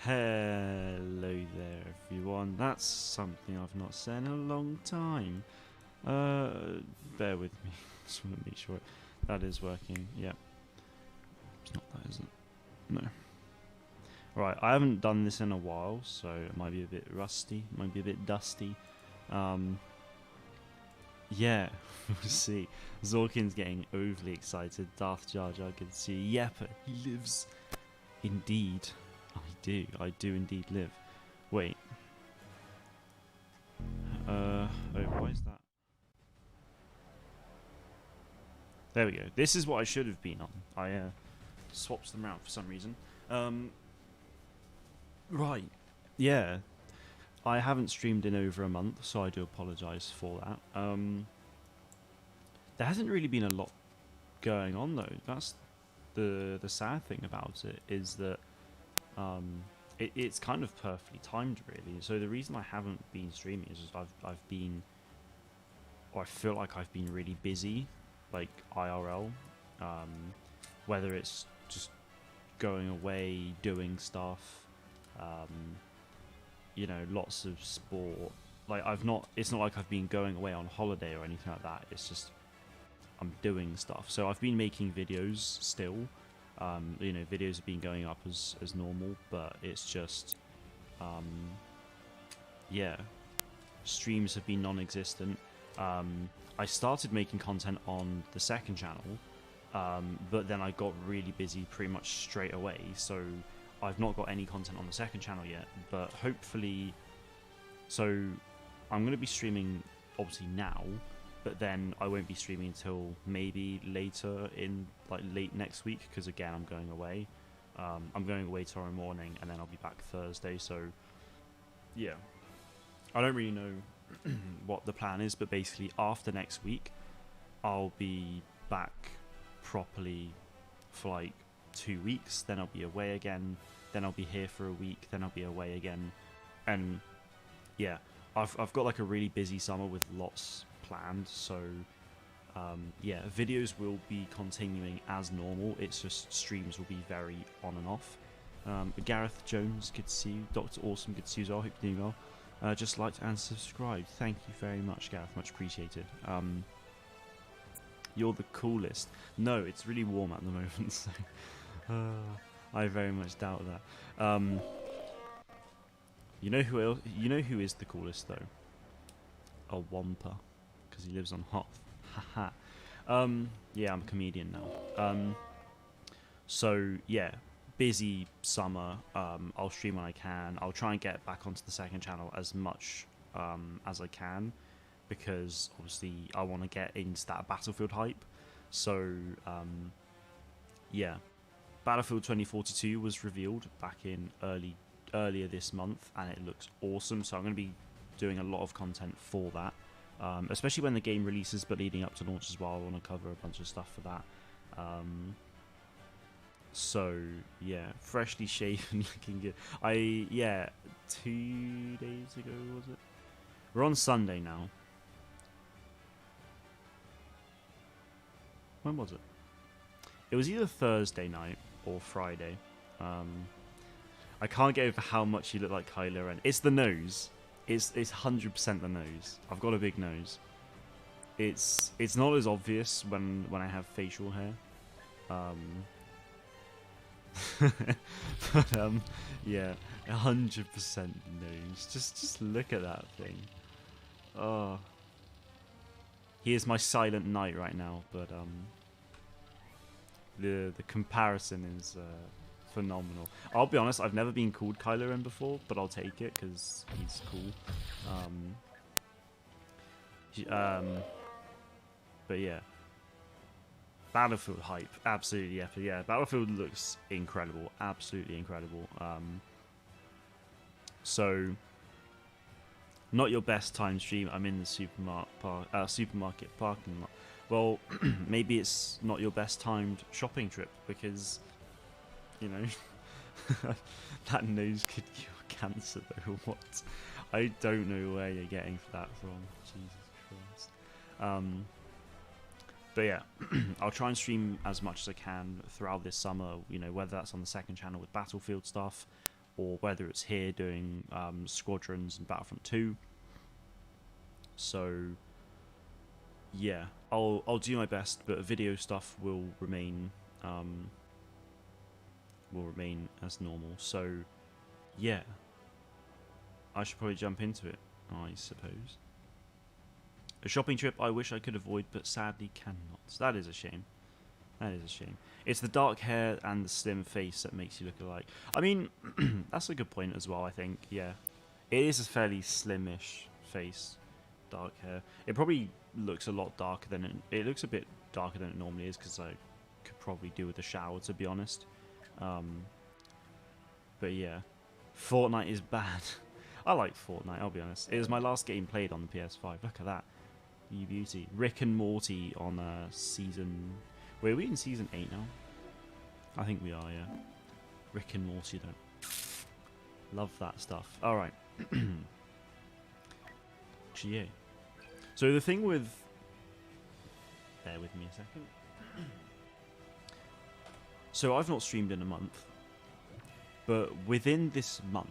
Hello there, everyone. That's something I've not said in a long time. Bear with me. Just want to make sure that is working. Yep. It's not that, is it? No. Right, I haven't done this in a while, so it might be a bit rusty, might be a bit dusty. Yeah, we'll see. Zorkin's getting overly excited. Darth Jar Jar can see. Yep, he lives. Indeed. I do indeed live. Wait. Oh, why is that? There we go. This is what I should have been on. I swapped them around for some reason. Right. Yeah. I haven't streamed in over a month, so I do apologise for that. There hasn't really been a lot going on though. That's the sad thing about it, is that it's kind of perfectly timed, really. So the reason I haven't been streaming is just I've been, or I feel like I've been really busy, like IRL. Whether it's just going away, doing stuff, you know, lots of sport. Like it's not like I've been going away on holiday or anything like that. It's just I'm doing stuff. So I've been making videos still. You know, videos have been going up as normal, but it's just, yeah, streams have been non-existent. I started making content on the second channel, but then I got really busy pretty much straight away, so I've not got any content on the second channel yet, but hopefully, so I'm going to be streaming obviously now, but then I won't be streaming until maybe later in, like, late next week, because again, I'm going away. I'm going away tomorrow morning, and then I'll be back Thursday, so yeah. I don't really know what the plan is, but basically after next week, I'll be back properly for like 2 weeks, then I'll be away again, then I'll be here for a week, then I'll be away again, and yeah, I've got like a really busy summer with lots planned, so yeah, videos will be continuing as normal. It's just streams will be very on and off. Gareth Jones, good to see you. Dr. Awesome, good to see you as well. Hope you're doing well. Just liked and subscribed. Thank you very much, Gareth. Much appreciated. You're the coolest. No, it's really warm at the moment, so I very much doubt that. You know who else? You know who is the coolest though? A Wampa, because he lives on Hoth. Haha. Yeah, I'm a comedian now. So yeah, busy summer. I'll stream when I can. I'll try and get back onto the second channel as much as I can, because obviously I want to get into that Battlefield hype. So yeah, Battlefield 2042 was revealed back in earlier this month, and it looks awesome. So I'm going to be doing a lot of content for that, especially when the game releases, but leading up to launch as well. I want to cover a bunch of stuff for that. So yeah, freshly shaven, looking good. Yeah, 2 days ago was it? We're on Sunday now. When was it? It was either Thursday night or Friday. I can't get over how much you look like Kylo Ren. It's the nose. It's 100% the nose. I've got a big nose. It's not as obvious when I have facial hair. But yeah, 100% nose. Just look at that thing. Oh, he is my silent knight right now. But the comparison is phenomenal. I'll be honest, I've never been called Kylo Ren before, but I'll take it because he's cool. But yeah, Battlefield hype, absolutely epic. Yeah, Battlefield looks incredible, absolutely incredible. So, not your best time stream. I'm in the supermarket parking lot. Well, maybe it's not your best timed shopping trip, because, you know, that nose could cure cancer though. What? I don't know where you're getting that from. Jesus Christ. But yeah, I'll try and stream as much as I can throughout this summer, you know, whether that's on the second channel with Battlefield stuff, or whether it's here doing Squadrons and Battlefront 2. So yeah, I'll do my best, but video stuff will remain as normal. So yeah, I should probably jump into it, I suppose. A shopping trip I wish I could avoid, but sadly cannot. That is a shame. That is a shame. It's the dark hair and the slim face that makes you look alike. I mean, that's a good point as well, I think. Yeah. It is a fairly slimish face, dark hair. It probably looks a lot darker than it looks a bit darker than it normally is, because I could probably do with a shower, to be honest. But yeah. Fortnite is bad. I like Fortnite, I'll be honest. It was my last game played on the PS5. Look at that. You beauty. Rick and Morty on season... Wait, are we in season 8 now? I think we are, yeah. Rick and Morty, though. Love that stuff. Alright. GA. So the thing with... Bear with me a second. So I've not streamed in a month. But within this month,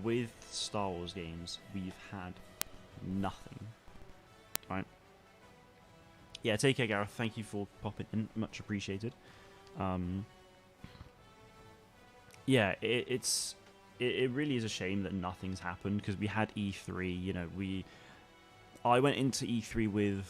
with Star Wars games, we've had nothing. Right? Yeah, take care, Gareth. Thank you for popping in. Much appreciated. Yeah, it really is a shame that nothing's happened, because we had E3. You know, I went into E3 with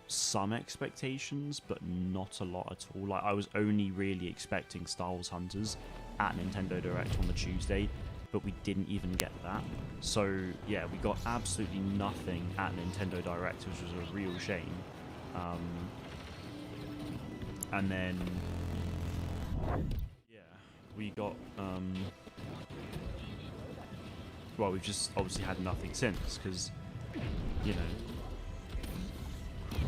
some expectations, but not a lot at all. Like, I was only really expecting Star Wars Hunters at Nintendo Direct on the Tuesday, but we didn't even get that. So yeah, we got absolutely nothing at Nintendo Direct, which was a real shame. And then yeah, we got well, we've just obviously had nothing since, because, you know,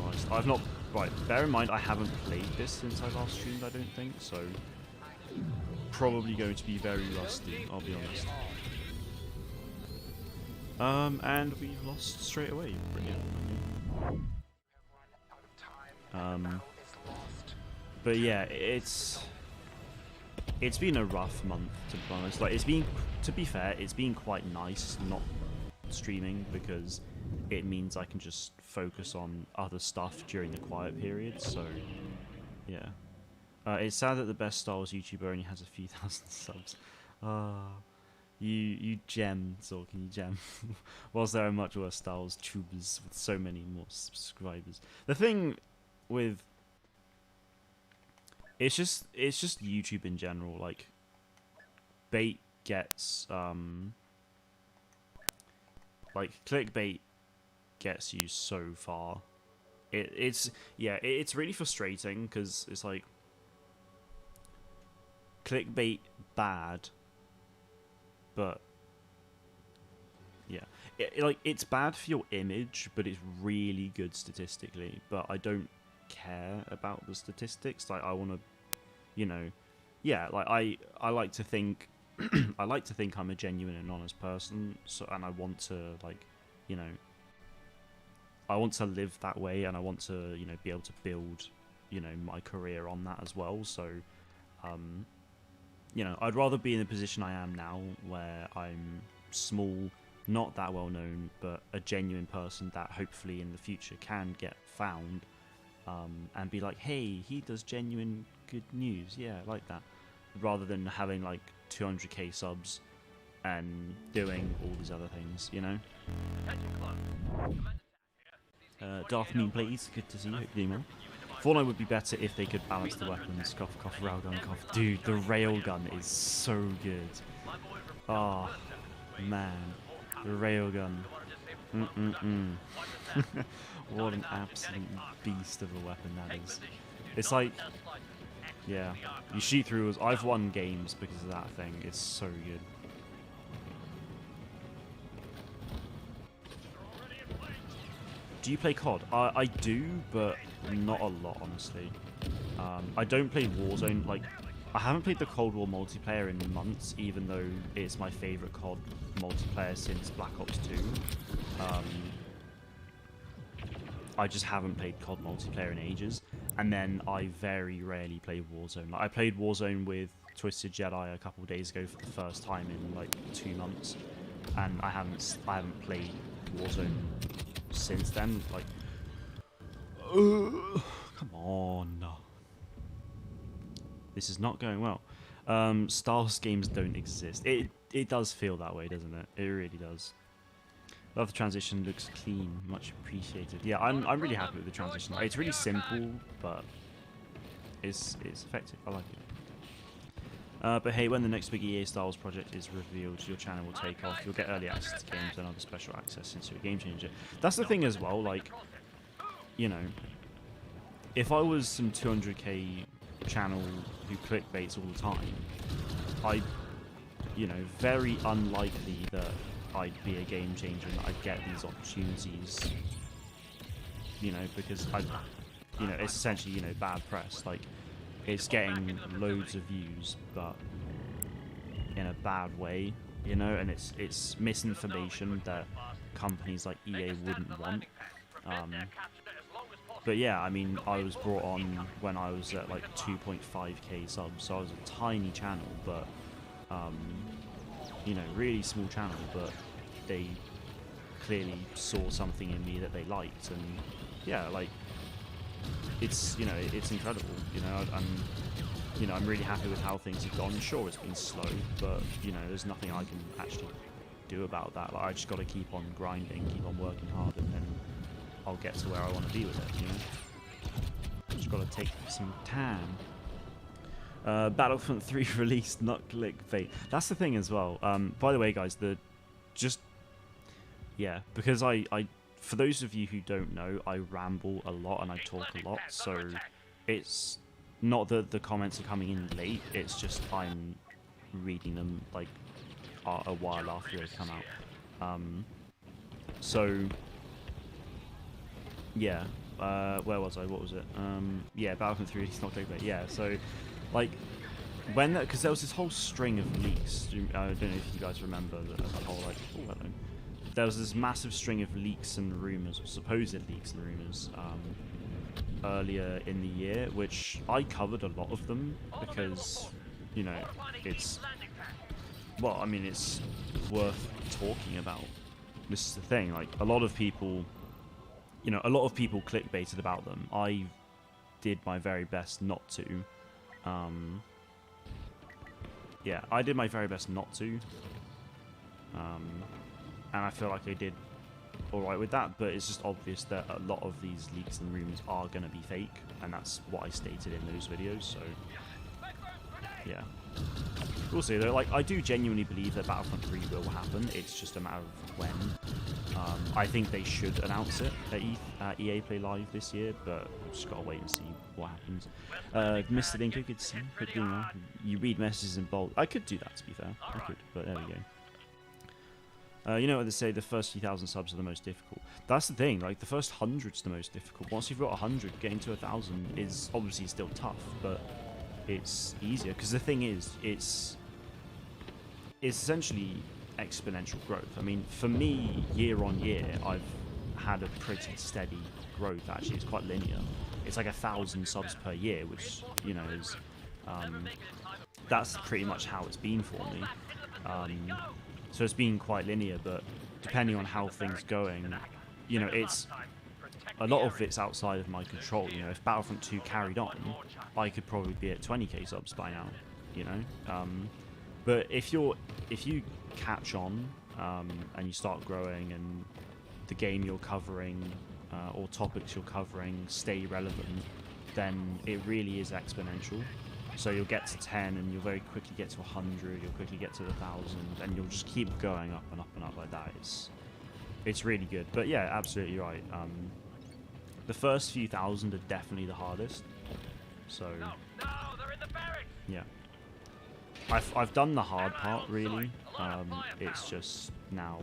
Christ, I've not, right, bear in mind I haven't played this since I last streamed, I don't think, so probably going to be very rusty, I'll be honest. And we've lost straight away. Brilliant. But yeah, it's been a rough month, to be honest. Like, to be fair, it's been quite nice not streaming, because it means I can just focus on other stuff during the quiet period. So yeah, it's sad that the best Star Wars YouTuber only has a few thousand subs. You gem, Zorkin, you gem. Whilst there are much worse Star Wars tubers with so many more subscribers. The thing with it's just YouTube in general. Like, bait gets like, clickbait gets you so far. It's really frustrating, because it's like, clickbait bad, but yeah, it's bad for your image, but it's really good statistically. But I don't care about the statistics. Like, I want to, you know, yeah, like, I like to think I like to think I'm a genuine and honest person, so, and I want to, like, you know, I want to live that way, and I want to, you know, be able to build, you know, my career on that as well. So you know, I'd rather be in the position I am now, where I'm small, not that well known, but a genuine person that hopefully in the future can get found, and be like, hey, he does genuine good news, yeah, like that, rather than having like 200k subs and doing all these other things, you know. Darth Moon, please, good to see you. Hope you're doing well. Fortnite would be better if they could balance the weapons. Cough, cough, railgun, cough. Dude, the railgun is so good. Oh, man. The railgun. What an absolute beast of a weapon that is. It's like, yeah, you shoot through us. I've won games because of that thing. It's so good. Do you play COD? I do, but not a lot, honestly. I don't play Warzone. Like, I haven't played the Cold War multiplayer in months, even though it's my favourite COD multiplayer since Black Ops 2. I just haven't played COD multiplayer in ages. And then I very rarely play Warzone. Like, I played Warzone with Twisted Jedi a couple of days ago for the first time in like 2 months, and I haven't played Warzone since then. Like, come on, this is not going well. Star Wars games don't exist. It does feel that way, doesn't it? It really does. Love the transition, looks clean, much appreciated. Yeah, I'm really happy with the transition. It's really simple, but it's effective. I like it. But hey, when the next big EA Star Wars project is revealed, your channel will take off. You'll get early access to games and other special access into a game changer. That's the thing as well. Like, you know, if I was some 200k channel who clickbaits all the time, you know, very unlikely that I'd be a game changer and that I'd get these opportunities, you know, because you know, it's essentially, you know, bad press. Like, it's getting loads of views, but in a bad way, you know, and it's misinformation that companies like EA wouldn't want. But yeah, I mean, I was brought on when I was at like 2.5k subs, so I was a tiny channel, but you know, really small channel, but they clearly saw something in me that they liked, and yeah, like, it's, you know, it's incredible, you know. I'm really happy with how things have gone. Sure, it's been slow, but you know, there's nothing I can actually do about that. Like, I just got to keep on grinding, keep on working hard, and then I'll get to where I want to be with it, you know. Just got to take some time. Battlefront 3 released, not clickbait. That's the thing as well. By the way, guys, because I for those of you who don't know, I ramble a lot and I talk a lot, so it's not that the comments are coming in late, it's just I'm reading them like a while after they come out. So yeah, where was I? What was it? Yeah, Battlefront 3 is not clickbait. Yeah, so like, when that, because there was this whole string of leaks. I don't know if you guys remember the whole, like, oh, hello. There was this massive string of leaks and rumors, or supposed leaks and rumors, earlier in the year, which I covered a lot of them because, you know, it's, well, I mean, it's worth talking about. This is the thing, like, a lot of people clickbaited about them. I did my very best not to. Yeah, I did my very best not to. And I feel like I did alright with that, but it's just obvious that a lot of these leaks and rumors are going to be fake, and that's what I stated in those videos, so yeah. We'll see though, like, I do genuinely believe that Battlefront 3 will happen, it's just a matter of when. I think they should announce it at EA Play Live this year, but we've just got to wait and see what happens. Mr. Dinko, good to see you. You read messages in bold. I could do that, to be fair. I could, but there we go. You know what they say, the first few thousand subs are the most difficult. That's the thing, like, the first 100's the most difficult. Once you've got 100, getting to 1,000 is obviously still tough, but it's easier. Because the thing is, it's essentially exponential growth. I mean, for me, year on year, I've had a pretty steady growth, actually. It's quite linear. It's like 1,000 subs per year, which, you know, is... that's pretty much how it's been for me. So it's been quite linear, but depending on how things going, you know, it's a lot of it's outside of my control. You know, if Battlefront 2 carried on, I could probably be at 20k subs by now. You know, but if you catch on and you start growing, and the game you're covering or topics you're covering stay relevant, then it really is exponential. So you'll get to 10, and you'll very quickly get to 100, you'll quickly get to 1,000, and you'll just keep going up and up and up like that. It's really good. But yeah, absolutely right. The first few thousand are definitely the hardest. So yeah, I've done the hard part really. It's just now,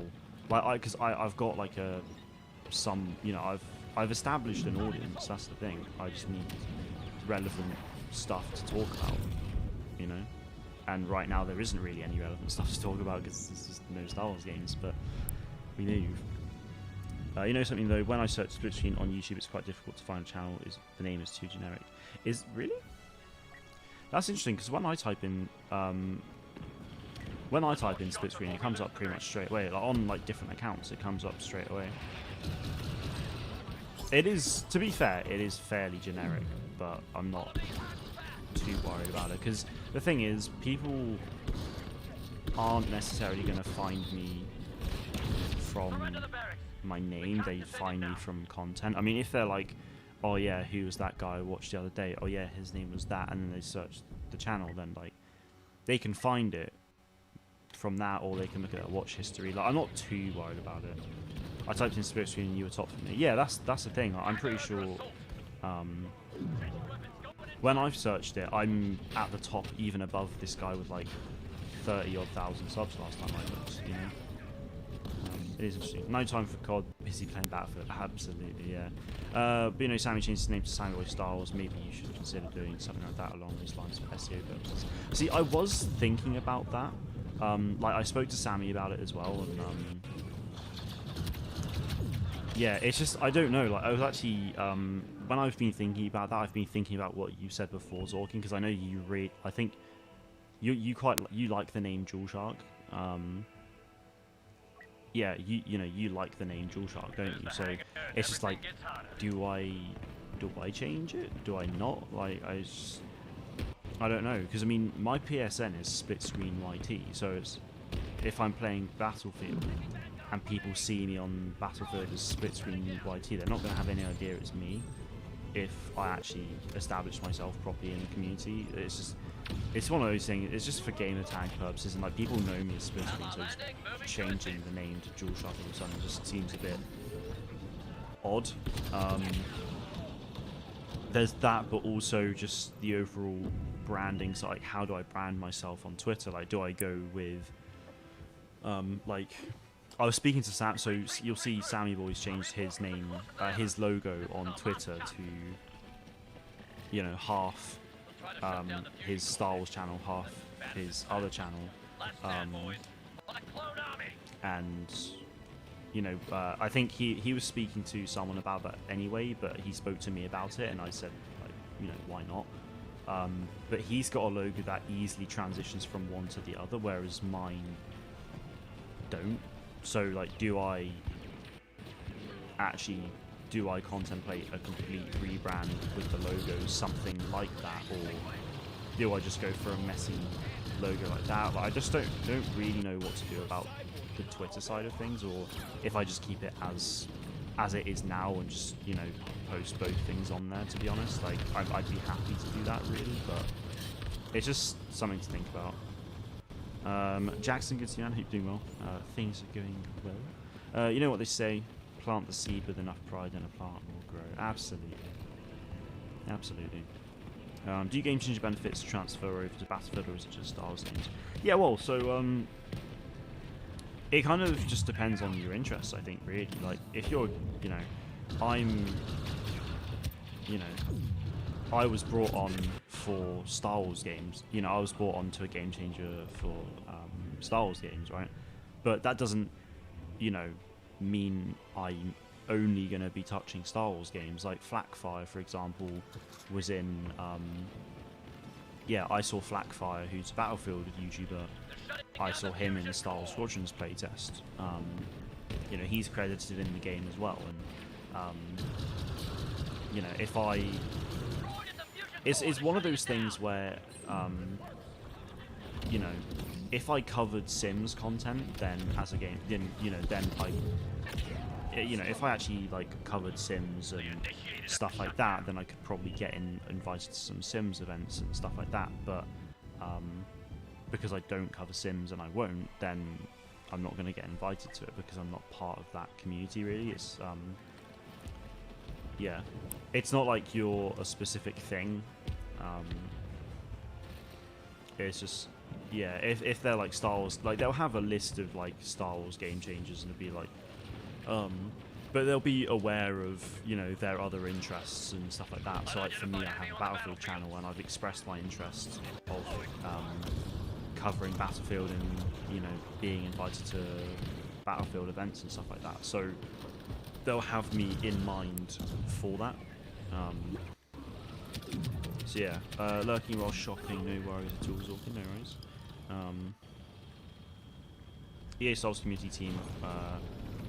like, because I've got like you know, I've established an audience. That's the thing. I just need relevant stuff to talk about, you know, and right now there isn't really any relevant stuff to talk about because there's just no Star Wars games, but we knew. You know something though, when I search split screen on YouTube, it's quite difficult to find a channel. The name is too generic. Is really? That's interesting because when I type in split screen, it comes up pretty much straight away. Like on like different accounts, it comes up straight away. It is, to be fair, it is fairly generic, but I'm not too worried about it because the thing is, people aren't necessarily going to find me from my name. They find me from content. I mean, if they're like, oh yeah, who was that guy I watched the other day? Oh yeah, his name was that, and then they search the channel, then like they can find it from that, or they can look at their watch history. Like, I'm not too worried about it. I typed in split screen and you were top for me. Yeah, that's the thing. I'm pretty sure when I've searched it, I'm at the top, even above this guy with like 30-odd thousand subs last time I looked, you know. It is interesting. No time for COD, busy playing Battlefield. Absolutely, yeah. But you know, Sammy changed his name to Sammy Boy Styles. Maybe you should consider doing something like that along those lines for SEO purposes. See, I was thinking about that. Like, I spoke to Sammy about it as well, and yeah, it's just, I don't know, like, I was actually, when I've been thinking about that, I've been thinking about what you said before, Zorkin, because I know you I think you like the name Jewel Shark. Yeah, you know, you like the name Jewel Shark, don't you? So it's just like, do I change it? Do I not? Like, I don't know, because I mean, my PSN is split screen YT, so it's, if I'm playing Battlefield and people see me on Battlefield as split screen YT, they're not going to have any idea it's me if I actually establish myself properly in the community. It's just, it's one of those things, it's just for gamer tag purposes, and like, people know me as split screen, so just changing the name to Jewel Shark all of a sudden just seems a bit odd. There's that, but also just the overall branding. So like, how do I brand myself on Twitter? Like, do I go with like, I was speaking to Sam, so you'll see Sammy Boy's changed his name, his logo on Twitter to, you know, half his Star Wars channel, half his other channel, and you know, I think he was speaking to someone about that anyway, but he spoke to me about it, and I said, like, you know, why not? But he's got a logo that easily transitions from one to the other, whereas mine don't. So like, do I contemplate a complete rebrand with the logo, something like that, or do I just go for a messy logo like that? Like, I just don't really know what to do about the Twitter side of things, or if I just keep it as it is now and just, you know, post both things on there. To be honest, like, I'd be happy to do that really, but it's just something to think about. Jackson, good to see you, man. Hope you're doing well. Things are going well. You know what they say, plant the seed with enough pride and a plant will grow. Absolutely. Absolutely. Do you game changer benefits transfer over to Battlefield, or is it just Star Wars games? Yeah, well, so it kind of just depends on your interests, I think, really. Like, if you're, you know, I was brought on for Star Wars games. You know, I was brought on to a game changer for Star Wars games, right? But that doesn't, you know, mean I'm only going to be touching Star Wars games. Like Flackfire, for example, was in, yeah, I saw Flackfire, who's a Battlefield YouTuber. I saw him in the Star Wars Squadrons playtest. You know, he's credited in the game as well, and you know, if I, it's one of those things where, you know, if I covered Sims content, then as a game, then, you know, then you know, if I actually like covered Sims and stuff like that, then I could probably get invited to some Sims events and stuff like that. But because I don't cover Sims and I won't, then I'm not going to get invited to it because I'm not part of that community. Really, it's yeah, it's not like you're a specific thing. It's just, yeah, if they're like Star Wars, like they'll have a list of like Star Wars game changers, and it'll be like, but they'll be aware of, you know, their other interests and stuff like that. So like for me, I have a Battlefield channel, and I've expressed my interest of covering Battlefield and, you know, being invited to Battlefield events and stuff like that. So they'll have me in mind for that. So yeah, lurking while shopping, no worries at all, Zorkin, no worries. EA Souls community team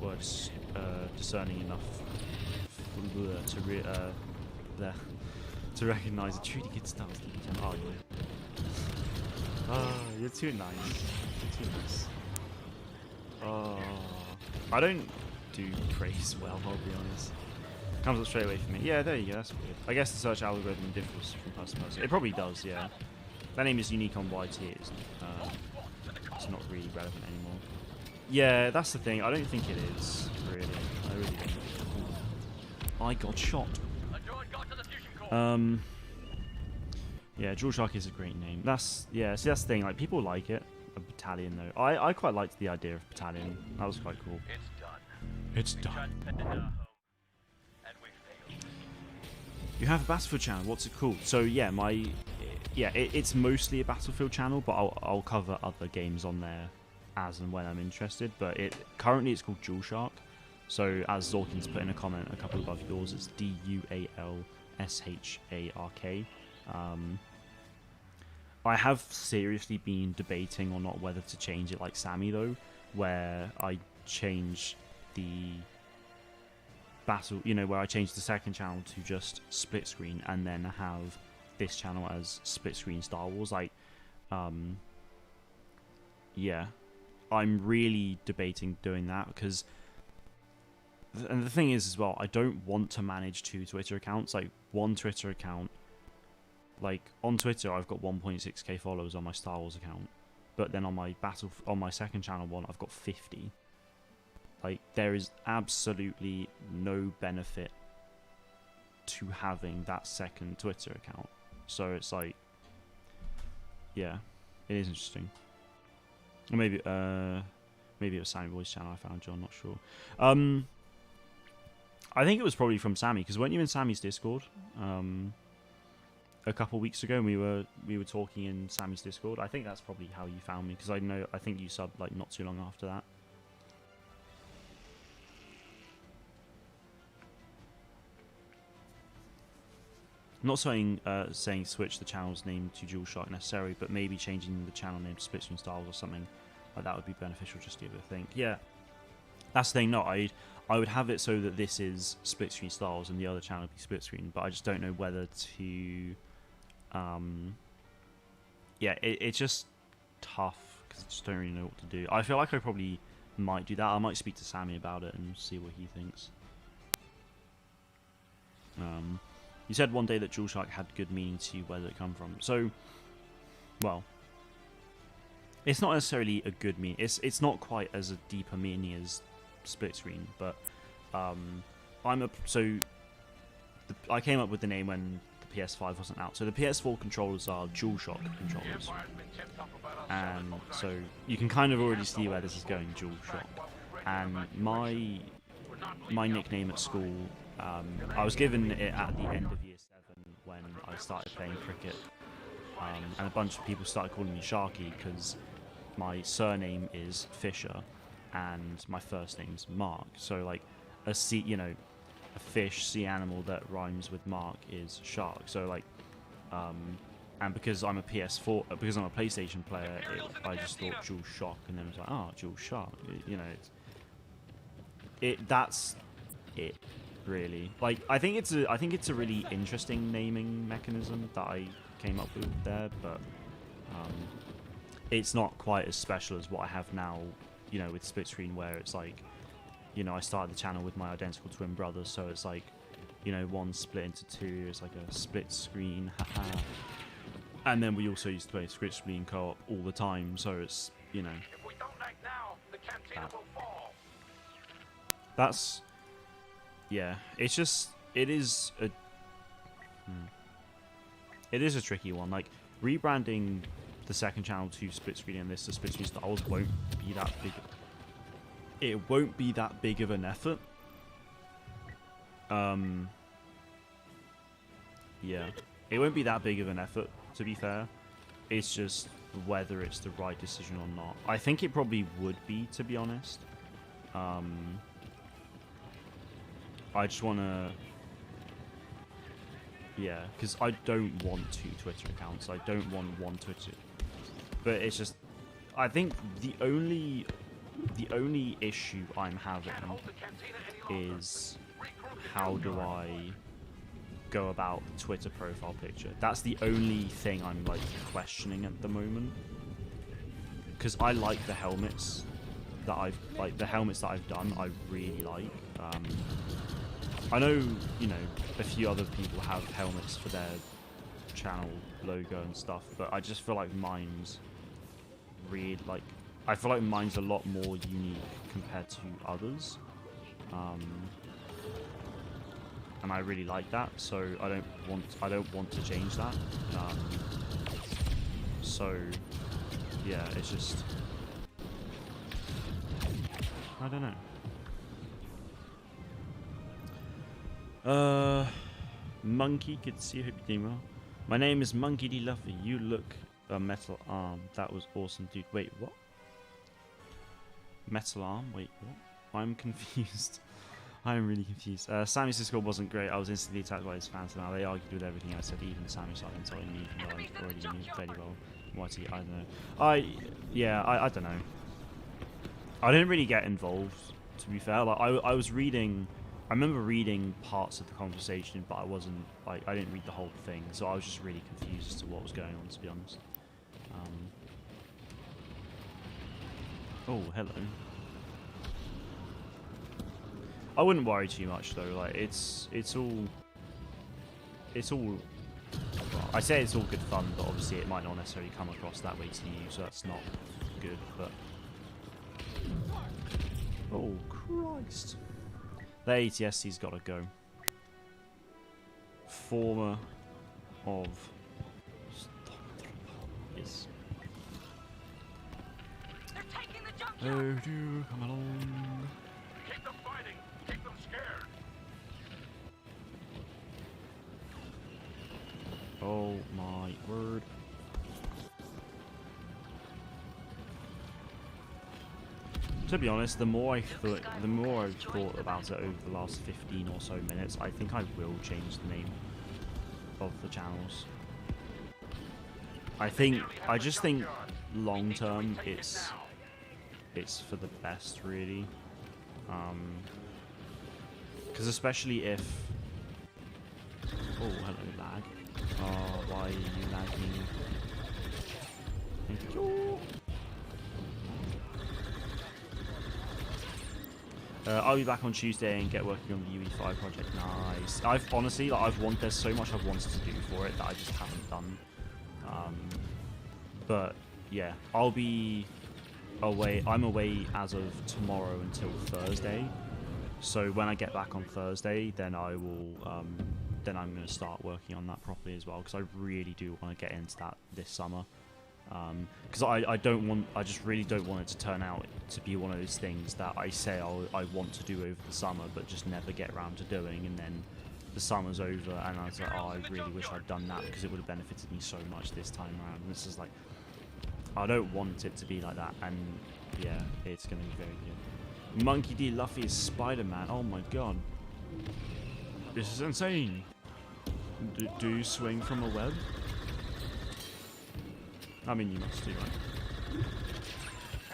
were discerning enough to recognise a truly good Star Wars TV channel. Oh, yeah. You're too nice. You're too nice. Oh, I don't do praise well, I'll be honest. Comes up straight away for me. Yeah, there you go, that's weird. I guess the search algorithm differs from person to person. It probably does, yeah. That name is unique on YT, it's not really relevant anymore. Yeah, that's the thing. I don't think it is, really. I really don't. I got shot. Yeah, Jewel Shark is a great name. That's see, that's the thing. Like, people like it. A battalion, though. I quite liked the idea of battalion. That was quite cool. It's done. You have a Battlefield channel. What's it called? So yeah, it's mostly a Battlefield channel, but I'll cover other games on there as and when I'm interested. But currently it's called Jewel Shark. So as Zorkin's put in a comment a couple above yours, it's DUALSHARK. I have seriously been debating or not whether to change it like Sammy though, where I change the where I change the second channel to just split screen and then have this channel as split screen Star Wars. Like, yeah, I'm really debating doing that because, and the thing is as well, I don't want to manage 2 Twitter accounts. Like, one Twitter account, like on Twitter, I've got 1.6k followers on my Star Wars account, but then on my second channel one, I've got 50. Like, there is absolutely no benefit to having that second Twitter account. So it's like, yeah, it is interesting. Or maybe it was Sammy Boy's channel I found you, I'm not sure. I think it was probably from Sammy, because weren't you in Sammy's Discord a couple weeks ago, and we were talking in Sammy's Discord? I think that's probably how you found me, because I think you subbed like not too long after that. I'm not saying switch the channel's name to Jewel Shark necessarily, but maybe changing the channel name to Split Screen Styles or something like that would be beneficial, just to give it a think. Yeah, that's the thing. No, I would have it so that this is Split Screen Styles and the other channel would be Split Screen, but I just don't know whether to. Yeah, it's just tough because I just don't really know what to do. I feel like I probably might do that. I might speak to Sammy about it and see what he thinks. You said one day that Jewel Shark had good meaning to you. Where did it come from? So, well, it's not necessarily a good meaning. It's not quite as a deeper meaning as Split Screen, but I came up with the name when the PS5 wasn't out. So the PS4 controllers are Jewel Shark controllers, and so you can kind of already see where this is going, Jewel Shark. And my nickname at school. I was given it at the end of year 7 when I started playing cricket, and a bunch of people started calling me Sharky because my surname is Fisher and my first name's Mark. So like a fish, sea animal that rhymes with Mark is Shark. So like, and because I'm a PlayStation player, I just thought Jewel Shark, and then it was like, oh, Jewel Shark. That's it. Really, like, I think it's a really interesting naming mechanism that I came up with there, but it's not quite as special as what I have now, with Split Screen, where it's like, I started the channel with my identical twin brothers, so it's like, one split into 2, it's like a split screen, haha. And then we also used to play split screen co-op all the time, so it's, If we don't act now, the cantina will fall. That's. Yeah, it is a tricky one. Like, rebranding the second channel to Split Screen and this to Split Screen Styles won't be that big. It won't be that big of an effort. Yeah, it won't be that big of an effort, to be fair. It's just whether it's the right decision or not. I think it probably would be, to be honest. I just want to... Yeah, because I don't want 2 Twitter accounts. I don't want 1 Twitter. But it's just, I think the only issue I'm having is how do I go about the Twitter profile picture. That's the only thing I'm like questioning at the moment. Because I like the helmets that I've done. I really like. I know, you know, a few other people have helmets for their channel logo and stuff, but I just feel like mine's really like. I feel like mine's a lot more unique compared to others, and I really like that. So I don't want to change that. So yeah, it's just I don't know. Monkey, good to see you. Hope you're doing well. My name is Monkey D. Luffy. You look a metal arm. That was awesome, dude. Wait, what? Metal arm? Wait, what? I'm confused. I'm really confused. Sammy's Discord wasn't great. I was instantly attacked by his fans. Now they argued with everything I said. Even Sammy started insulting me, even though I already knew fairly well. What I don't know. I don't know. I didn't really get involved, to be fair. Like I was reading. I remember reading parts of the conversation, but I wasn't like I didn't read the whole thing, so I was just really confused as to what was going on, to be honest. Oh, hello. I wouldn't worry too much though. Like it's all. Well, I say it's all good fun, but obviously it might not necessarily come across that way to you, so that's not good. But oh Christ. The ATSC's got to go. Former of... Yes. Oh, do come along. Keep them fighting. Keep them scared. Oh my word. To be honest, the more I've thought about it over the last 15 or so minutes, I think I will change the name of the channels. I just think long term it's for the best, really. Because especially if hello lag. Oh, why are you lagging? Thank you. I'll be back on Tuesday and get working on the UE5 project. Nice. I've honestly, like, there's so much I've wanted to do for it that I just haven't done. But yeah, I'll be away. I'm away as of tomorrow until Thursday. So when I get back on Thursday, then I will. Then I'm going to start working on that properly as well, because I really do want to get into that this summer. Because I just really don't want it to turn out to be one of those things that I say I want to do over the summer, but just never get around to doing, and then the summer's over, and I was like, oh, I really wish I'd done that, because it would have benefited me so much this time around. And this is like, I don't want it to be like that, and yeah, it's going to be very good. Monkey D. Luffy is Spider-Man. Oh my god. This is insane. Do you swing from a web? I mean, you must do, right?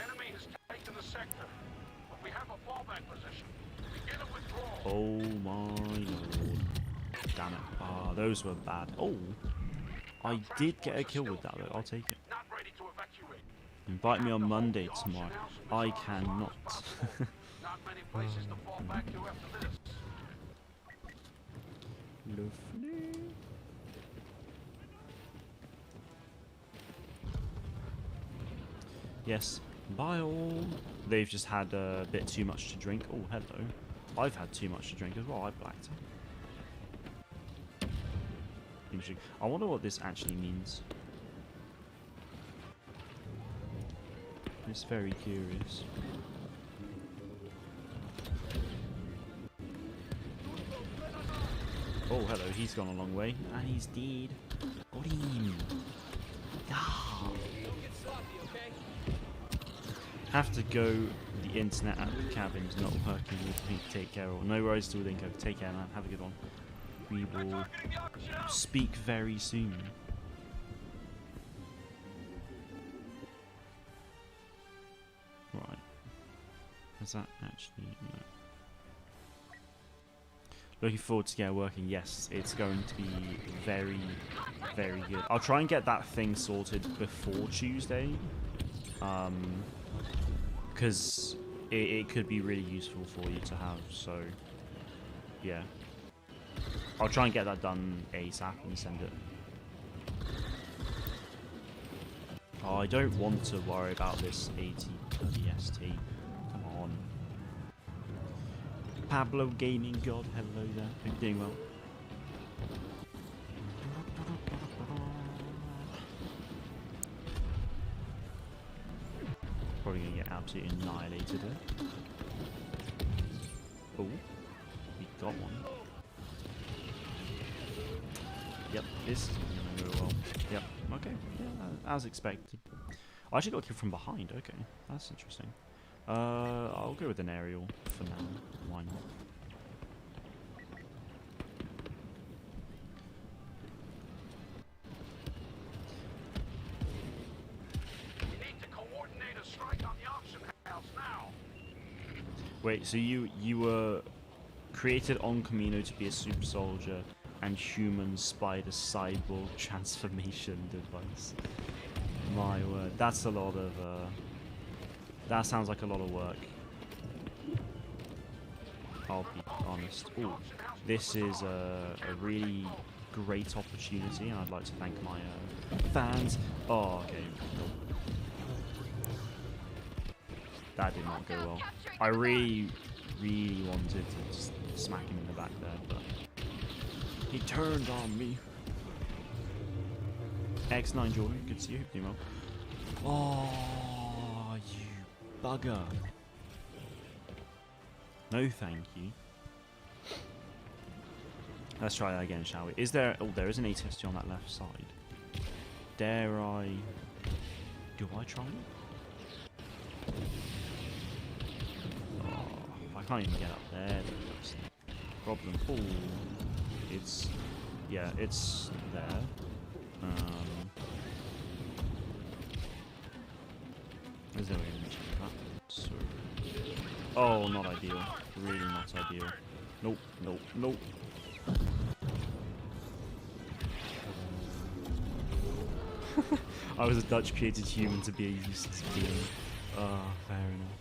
Enemy has taken the sector, but we have a fallback position. Begin a withdrawal. Oh my lord. Damn it. Ah, those were bad. Oh, I did get a kill with that though. I'll take it. Not ready to evacuate. Invite me on Monday tomorrow. I cannot. Not many places to fall back to after this. Lovely. Yes. Bye all. They've just had a bit too much to drink. Oh, hello. I've had too much to drink as well. I blacked out. Interesting. I wonder what this actually means. It's very curious. Oh, hello. He's gone a long way. And he's dead. Got him. Ah. Have to go. The internet at the cabin's not working with me. Take care. Or no worries, still Dinko. Take care, man. Have a good one. we will speak very soon. Right. Is that actually... No. Looking forward to get working. Yes, it's going to be very, very good. I'll try and get that thing sorted before Tuesday. Because it could be really useful for you to have. So, yeah. I'll try and get that done ASAP and send it. Oh, I don't want to worry about this 80 DST. Come on. Pablo Gaming God, hello there. Hope you're doing well. Probably gonna get absolutely annihilated there. Oh, we got one. Yep, this is gonna go well. Yep, okay, yeah, as expected. I actually got killed from behind, okay, that's interesting. I'll go with an aerial for now, why not? We need to coordinate a strike on the auction house now. Wait, so you were created on Camino to be a super soldier and human spider cyborg transformation device. My word, that's a lot of that sounds like a lot of work. I'll be honest. Ooh, this is a really great opportunity, and I'd like to thank my fans. Oh, okay. Nope. That did not go well. I really wanted to just smack him in the back there, but he turned on me. X9 Joy, good to see you. Doing well. Oh, you bugger. No, thank you. Let's try that again, shall we? Is there... Oh, there is an ATST on that left side. Dare I... Do I try it? Oh, I can't even get up there. That's the problem. Oh, it's... Yeah, it's there. Is there a way to check that? So... Oh, not ideal. Really not ideal. Nope, nope, nope. I was a Dutch created human to be a useless being. Ah, fair enough.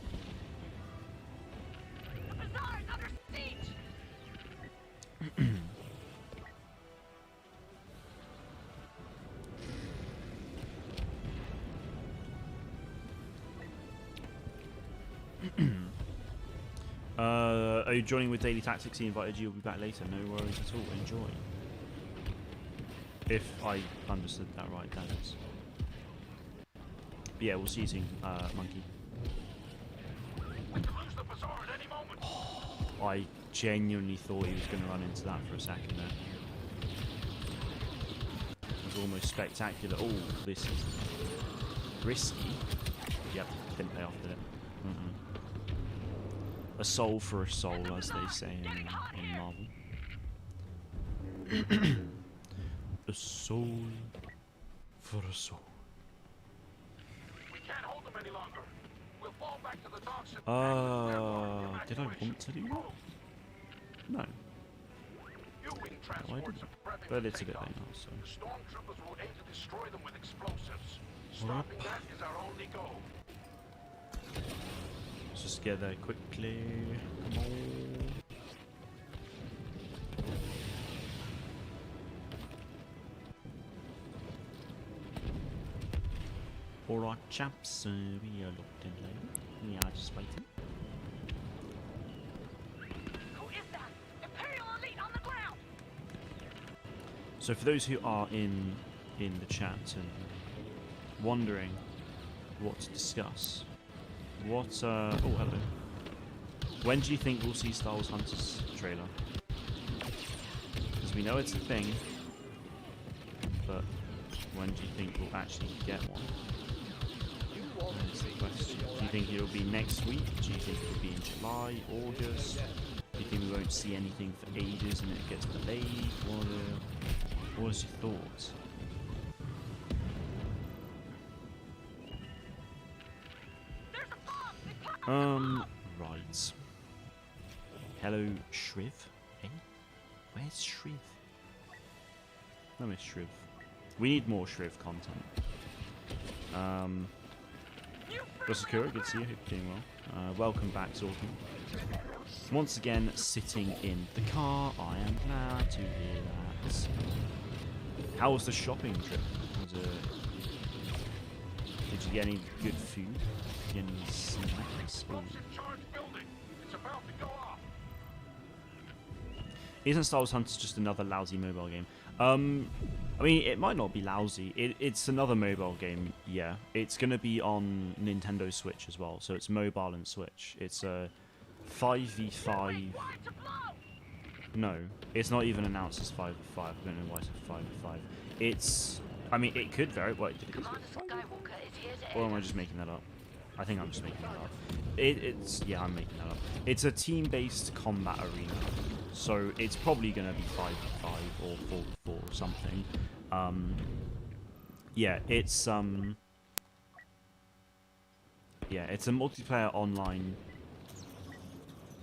Are you joining with Daily Tactics? He invited you. You'll be back later. No worries at all. Enjoy. If I understood that right, that is. But yeah, we'll see you soon, Monkey. We could lose the bazaar at any moment. Oh, I genuinely thought he was going to run into that for a second there. It was almost spectacular. Oh, this is risky. Yep, didn't pay off, did it? A soul for a soul, as they say in Marvel. A soul for a soul. We can't hold them any longer. We'll fall back to the docks. Did I want to do that? No. I didn't. But it's a bit late now, so. Stormtroopers will aim to destroy them with explosives. Stopping that is our only goal. Let's just get there quickly. Come on. Alright, chaps, we are locked in later. We are just waiting. Who is that? Imperial elite on the ground! So for those who are in the chat and wondering what to discuss, oh hello. When do you think we'll see Star Wars Hunters trailer? Because we know it's a thing, but when do you think we'll actually get one? That's the question. Do you think it'll be next week? Do you think it'll be in July, August? You think we won't see anything for ages and it gets delayed? What is your thoughts? There's a bomb! Right. Hello, Shriv. Hey? Where's Shriv? No, it's Shriv. We need more Shriv content. Sakura, good to see you. Hope you're doing well. Welcome back, Zorkin. Once again, sitting in the car. I am glad to hear that. How was the shopping trip? Did you get any good food? Get any snacks? Ooh. Isn't Star Wars Hunters just another lousy mobile game? I mean, it might not be lousy. It's another mobile game, yeah. It's going to be on Nintendo Switch as well, so it's mobile and Switch. It's a 5v5... No, it's not even announced as 5v5. I don't know why it's 5v5. It's... I mean, it could very... What, did it or am I just making that up? I think I'm just making that up. It's... Yeah, I'm making that up. It's a team-based combat arena. So it's probably going to be 5v5 or 4v4 or something. Yeah, it's it's a multiplayer online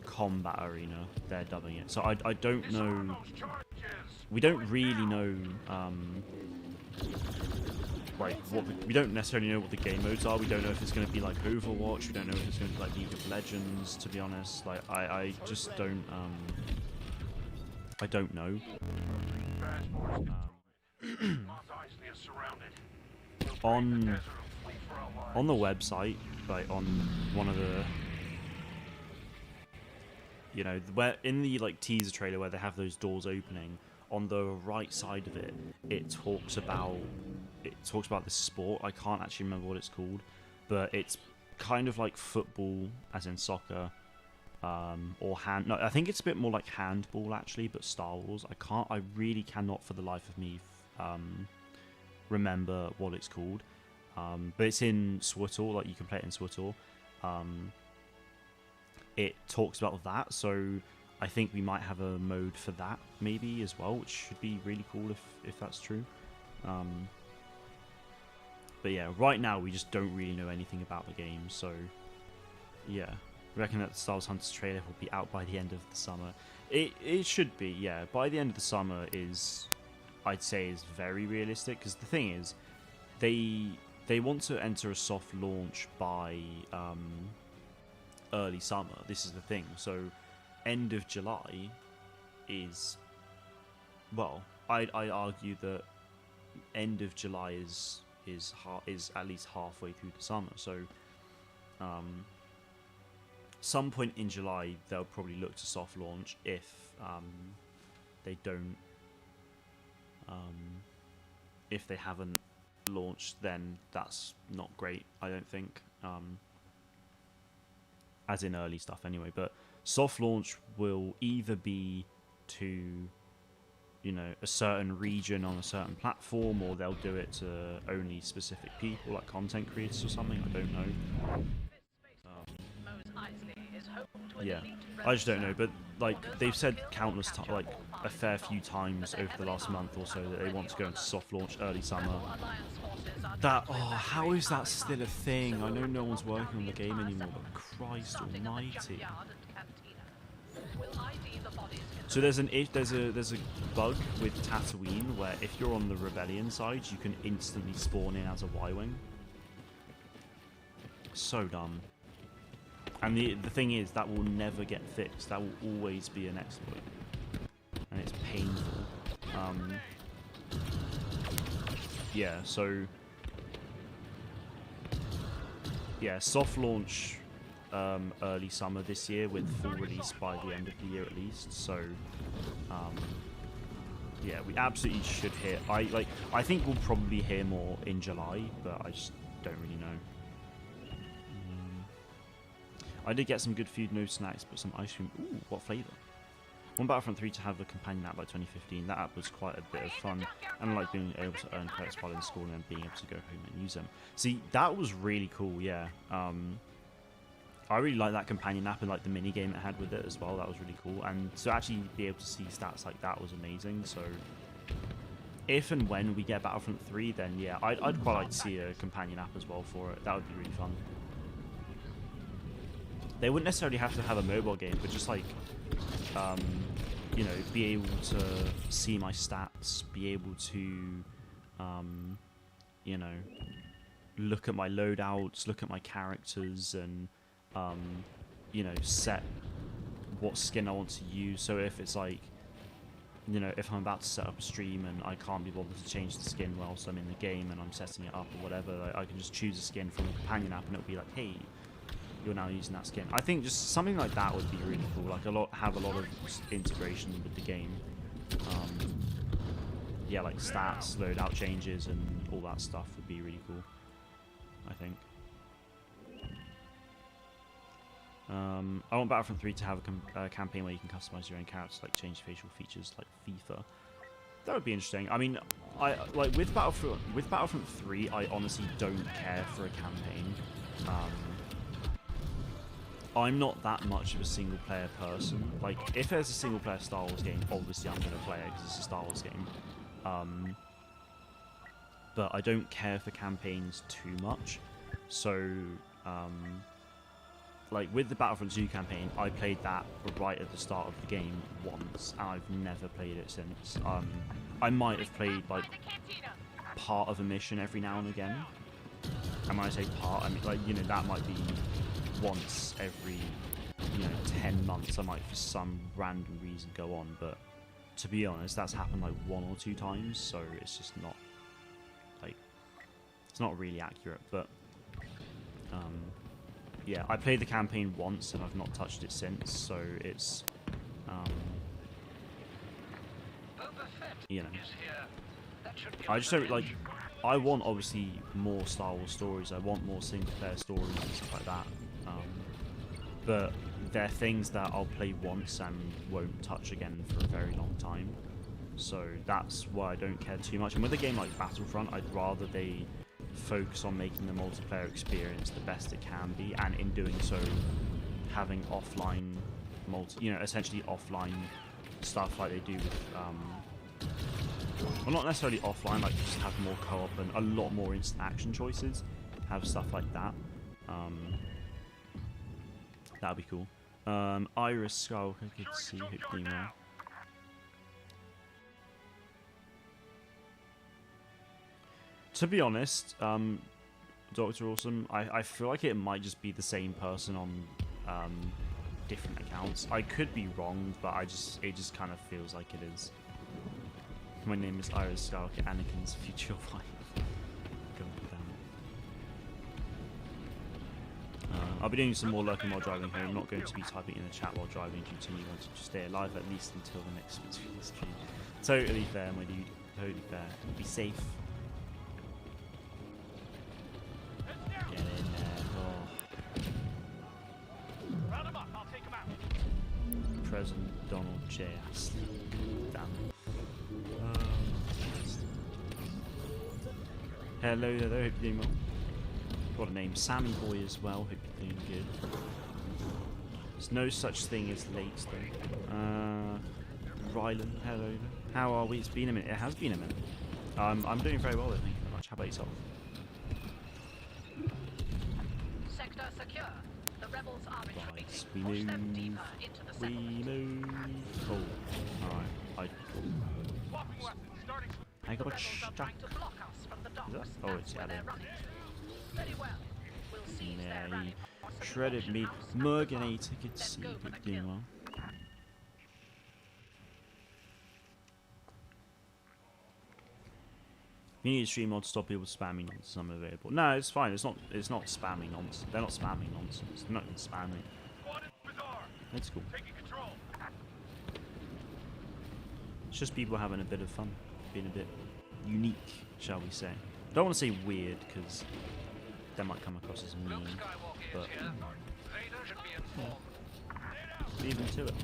combat arena. They're dubbing it. So I don't know. We don't really know. Like we don't necessarily know what the game modes are. We don't know if it's going to be like Overwatch. We don't know if it's going to be like League of Legends. To be honest, like I just don't. I don't know. On the website, like on one of the, you know, where in the like teaser trailer where they have those doors opening, on the right side of it, it talks about this sport. I can't actually remember what it's called, but it's kind of like football, as in soccer. Or no, I think it's a bit more like handball actually, but Star Wars. I really cannot for the life of me remember what it's called. But it's in SWTOR, like you can play it in SWTOR. It talks about that, so I think we might have a mode for that maybe as well, which should be really cool if that's true. But yeah, right now we just don't really know anything about the game, so yeah. I reckon that the Star Wars Hunters trailer will be out by the end of the summer. It should be, yeah. By the end of the summer I'd say is very realistic, because the thing is, they want to enter a soft launch by early summer. This is the thing. So end of July is, well, I'd argue that end of July is at least halfway through the summer. So some point in July they'll probably look to soft launch if they don't if they haven't launched, then that's not great, I don't think, as in early stuff anyway. But soft launch will either be to, you know, a certain region on a certain platform, or they'll do it to only specific people, like content creators or something. I don't know. Yeah, I just don't know, but like they've said countless times, like a fair few times over the last month or so, that they want to go into soft launch early summer. How is that still a thing? I know no one's working on the game anymore, but Christ almighty. So there's a bug with Tatooine where if you're on the Rebellion side, you can instantly spawn in as a Y-wing. So dumb. And the thing is, that will never get fixed. That will always be an exploit. And it's painful. Yeah, so... yeah, soft launch early summer this year with full release by the end of the year at least. So, yeah, we absolutely should hear... I think we'll probably hear more in July, but I just don't really know. I did get some good food, no snacks, but some ice cream. Ooh, what flavour? I want Battlefront 3 to have a companion app by 2015. That app was quite a bit of fun, and I like being able to earn credits while in school and being able to go home and use them. See, that was really cool, yeah. I really like that companion app and like the mini game it had with it as well. That was really cool, and to actually be able to see stats like that was amazing. So if and when we get Battlefront 3, then yeah, I'd quite like to see a companion app as well for it. That would be really fun. They wouldn't necessarily have to have a mobile game, but just like, you know, be able to see my stats, be able to, you know, look at my loadouts, look at my characters, and, you know, set what skin I want to use. So if it's like, you know, if I'm about to set up a stream and I can't be bothered to change the skin whilst I'm in the game and I'm setting it up or whatever, like, I can just choose a skin from the companion app and it'll be like, hey, you're now using that skin. I think just something like that would be really cool. Like have a lot of integration with the game. Yeah, like stats, loadout changes, and all that stuff would be really cool, I think. I want Battlefront 3 to have a campaign where you can customize your own characters, like change facial features, like FIFA. That would be interesting. I mean, I like with Battlefront 3, I honestly don't care for a campaign. I'm not that much of a single player person. Like, if there's a single player Star Wars game, obviously I'm going to play it because it's a Star Wars game. But I don't care for campaigns too much. So, like with the Battlefront 2 campaign, I played that right at the start of the game once, and I've never played it since. I might have played like part of a mission every now and again. And when I say part, I mean like, you know, that might be once every, you know, 10 months. I might for some random reason go on, but to be honest, that's happened like 1 or 2 times, so it's just not like, it's not really accurate. But yeah, I played the campaign once and I've not touched it since, so it's you know, I just don't like, I want obviously more Star Wars stories, I want more single player stories and stuff like that, but they're things that I'll play once and won't touch again for a very long time, so that's why I don't care too much. And with a game like Battlefront, I'd rather they focus on making the multiplayer experience the best it can be, and in doing so having offline you know, essentially offline stuff like they do with well, not necessarily offline, like just have more co-op and a lot more instant action choices, have stuff like that. That'd be cool. Iris Skull, good to see, hope you're doing well. To be honest, Dr. Awesome, I feel like it might just be the same person on different accounts. I could be wrong, but it just kind of feels like it is. My name is Iris Skywalker, Anakin's future wife. God damn it. I'll be doing some more lurking while driving home. I'm not going to be typing in the chat while driving due to me wanting to stay alive at least until the next stream. Totally fair, my dude. Totally fair. Be safe. Get in there. Oh. Round him up, I'll take him out. President Donald J. Astley. Damn. Hello, hope you're doing well. Got a name, Sammy Boy as well, hope you're doing good. There's no such thing as late though. Rylan, hello. How are we? It's been a minute. It has been a minute. I'm doing very well, thank you very much. How about yourself? Sector secure. The rebels are retreating. Right, we Push them move. deeper into the We settlement. move. Oh, alright. Swapping weapons, starting. I got The rebels are stuck. trying to block us from the docks. Is that? Oh, That's it's where they're yellow. running to. Very well. We'll seize their Yeah, rally he force at the shredded auction me. house at the Morganator, farm. good to Let's see go you. for the Hope you're doing kill. well. You need a stream mod to stop people spamming nonsense. I'm available. No, it's fine. It's not spamming nonsense. They're not spamming nonsense. They're not even spamming. Squad in Bazaar. That's cool. Taking control. It's just people having a bit of fun, being a bit unique, shall we say. Don't want to say weird because that might come across as mean, but Vader should be informed. leave them to it.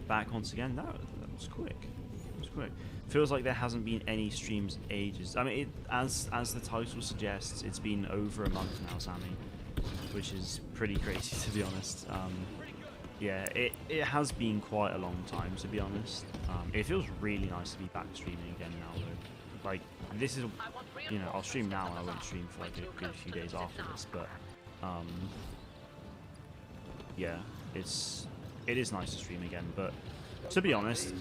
Back once again. That was quick. It was quick. feels like there hasn't been any streams in ages. I mean, as the title suggests, it's been over a month now, Sammy, which is pretty crazy to be honest. Yeah, it has been quite a long time to be honest. It feels really nice to be back streaming again now though. Like, this is, you know, I'll stream now and I won't stream for like a good few days after this, but yeah, it is nice to stream again. But to be honest,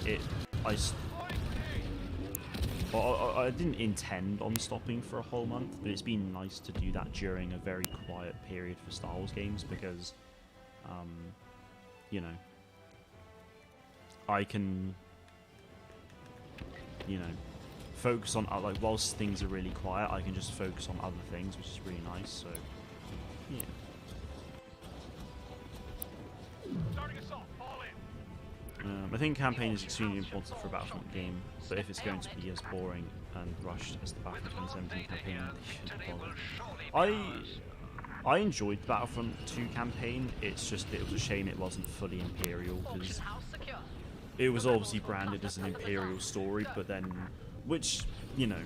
I didn't intend on stopping for a whole month, but it's been nice to do that during a very quiet period for Star Wars games because, you know, I can, you know, focus on, like, whilst things are really quiet, I can just focus on other things, which is really nice, so, yeah. Starting assault. Fall in. I think campaign is extremely important for a Battlefront game, but if it's going to be as boring and rushed as the Battlefront 2017 campaign, they shouldn't bother. I enjoyed the Battlefront 2 campaign, it's just it was a shame it wasn't fully Imperial, because it was obviously branded as an Imperial story, but then, which, you know,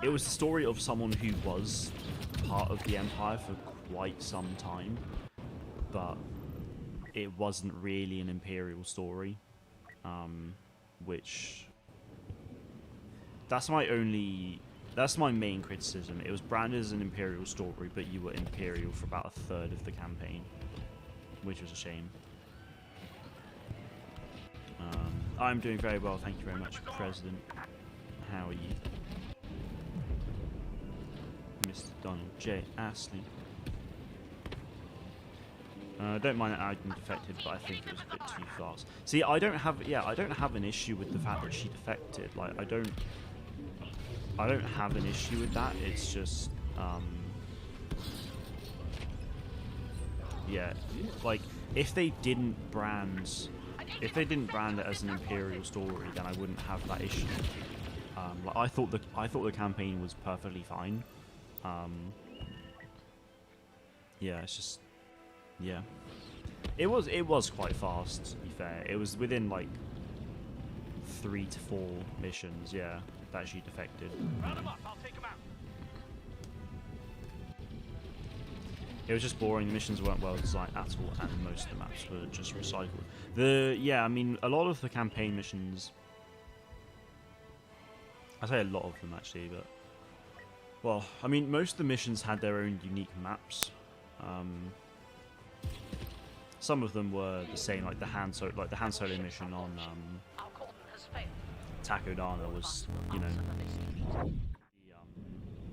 it was the story of someone who was part of the Empire for quite some time, but it wasn't really an Imperial story, which, that's my main criticism. It was branded as an Imperial story, but you were Imperial for about a third of the campaign, which was a shame. I'm doing very well, thank you very much, President. How are you? Mr. Donald J. Astley. I don't mind that Agnes defected, but I think it was a bit too fast. See, I don't have an issue with the fact that she defected. Like, I don't have an issue with that. It's just, yeah, like, if they didn't brand it as an Imperial story, then I wouldn't have that issue. Like, I thought the campaign was perfectly fine. Yeah, it's just, yeah, it was quite fast, to be fair. It was within like 3 to 4 missions, yeah, that she defected. Round him up. I'll take him out. It was just boring. The missions weren't well designed at all, and most of the maps were just recycled. Yeah, I mean, a lot of the campaign missions, I say a lot of them actually, but, well, I mean, most of the missions had their own unique maps. Some of them were the same, like the Han Solo mission on Takodana was, you know,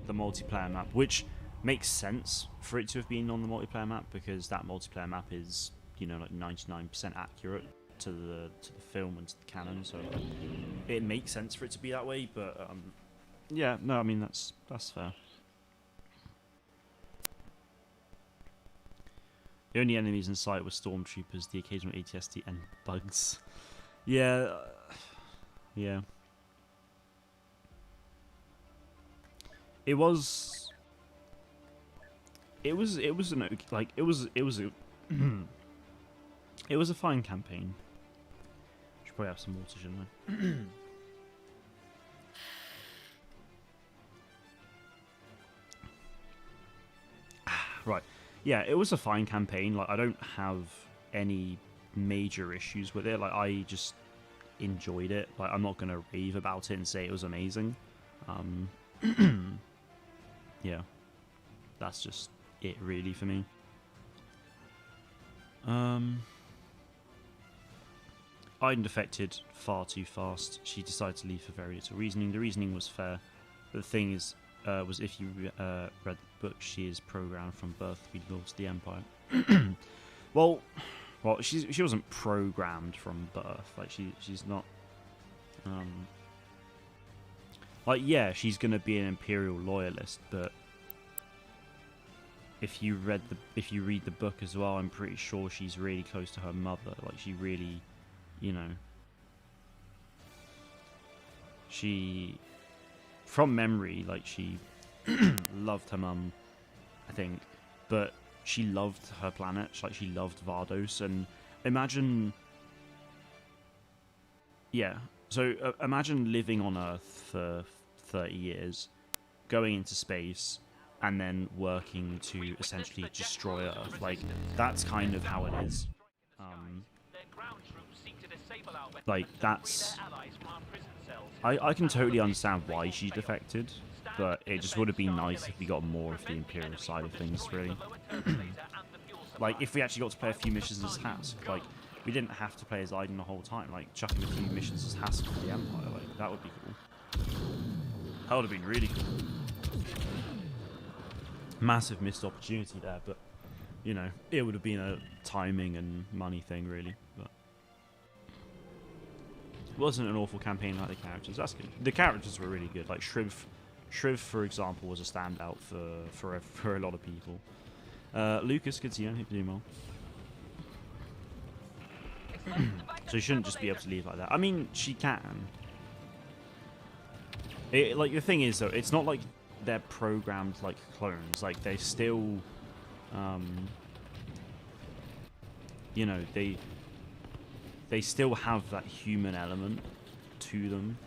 the multiplayer map, which makes sense for it to have been on the multiplayer map, because that multiplayer map is, you know, like 99% accurate to the film and to the canon, so it makes sense for it to be that way. But yeah, no, I mean, that's fair. The only enemies in sight were stormtroopers, the occasional ATST, and bugs. Yeah, yeah. It was a fine campaign. Should probably have some water, shouldn't I? Right. Yeah, it was a fine campaign. Like, I don't have any major issues with it. Like, I just enjoyed it. Like, I'm not gonna rave about it and say it was amazing. Yeah, that's just it really for me. Iden defected far too fast. She decided to leave for very little reasoning. The reasoning was fair. But the thing is, was if you read the book, she is programmed from birth to be loyal to the Empire. well, she wasn't programmed from birth. Like, she's not. Like, yeah, she's gonna be an Imperial loyalist, but if you read the book as well, I'm pretty sure she's really close to her mother. Like, she really, you know, she, from memory, like, she loved her mum, I think, but she loved her planet. Like, she loved Vardos, and imagine Yeah. So imagine living on Earth for 30 years, going into space, and then working to essentially destroy Earth. Like, that's kind of how it is. Like, that's... I can totally understand why she defected, but it just would have been nice if we got more of the Imperial side of things, really. Like, if we actually got to play a few missions as Hask, like, we didn't have to play as Aiden the whole time, like, chucking a few missions as Hask for the Empire, like, that would be cool. That would have been really cool. Massive missed opportunity there, but, you know, it would have been a timing and money thing, really, but... It wasn't an awful campaign like the characters. That's good. The characters were really good. Like Shriv, for example, was a standout for a lot of people. Lucas, good to see you. Hope you're doing well. So you shouldn't just be able to leave like that. I mean, she can. Like the thing is though, it's not like they're programmed like clones. Like they still, you know, they still have that human element to them,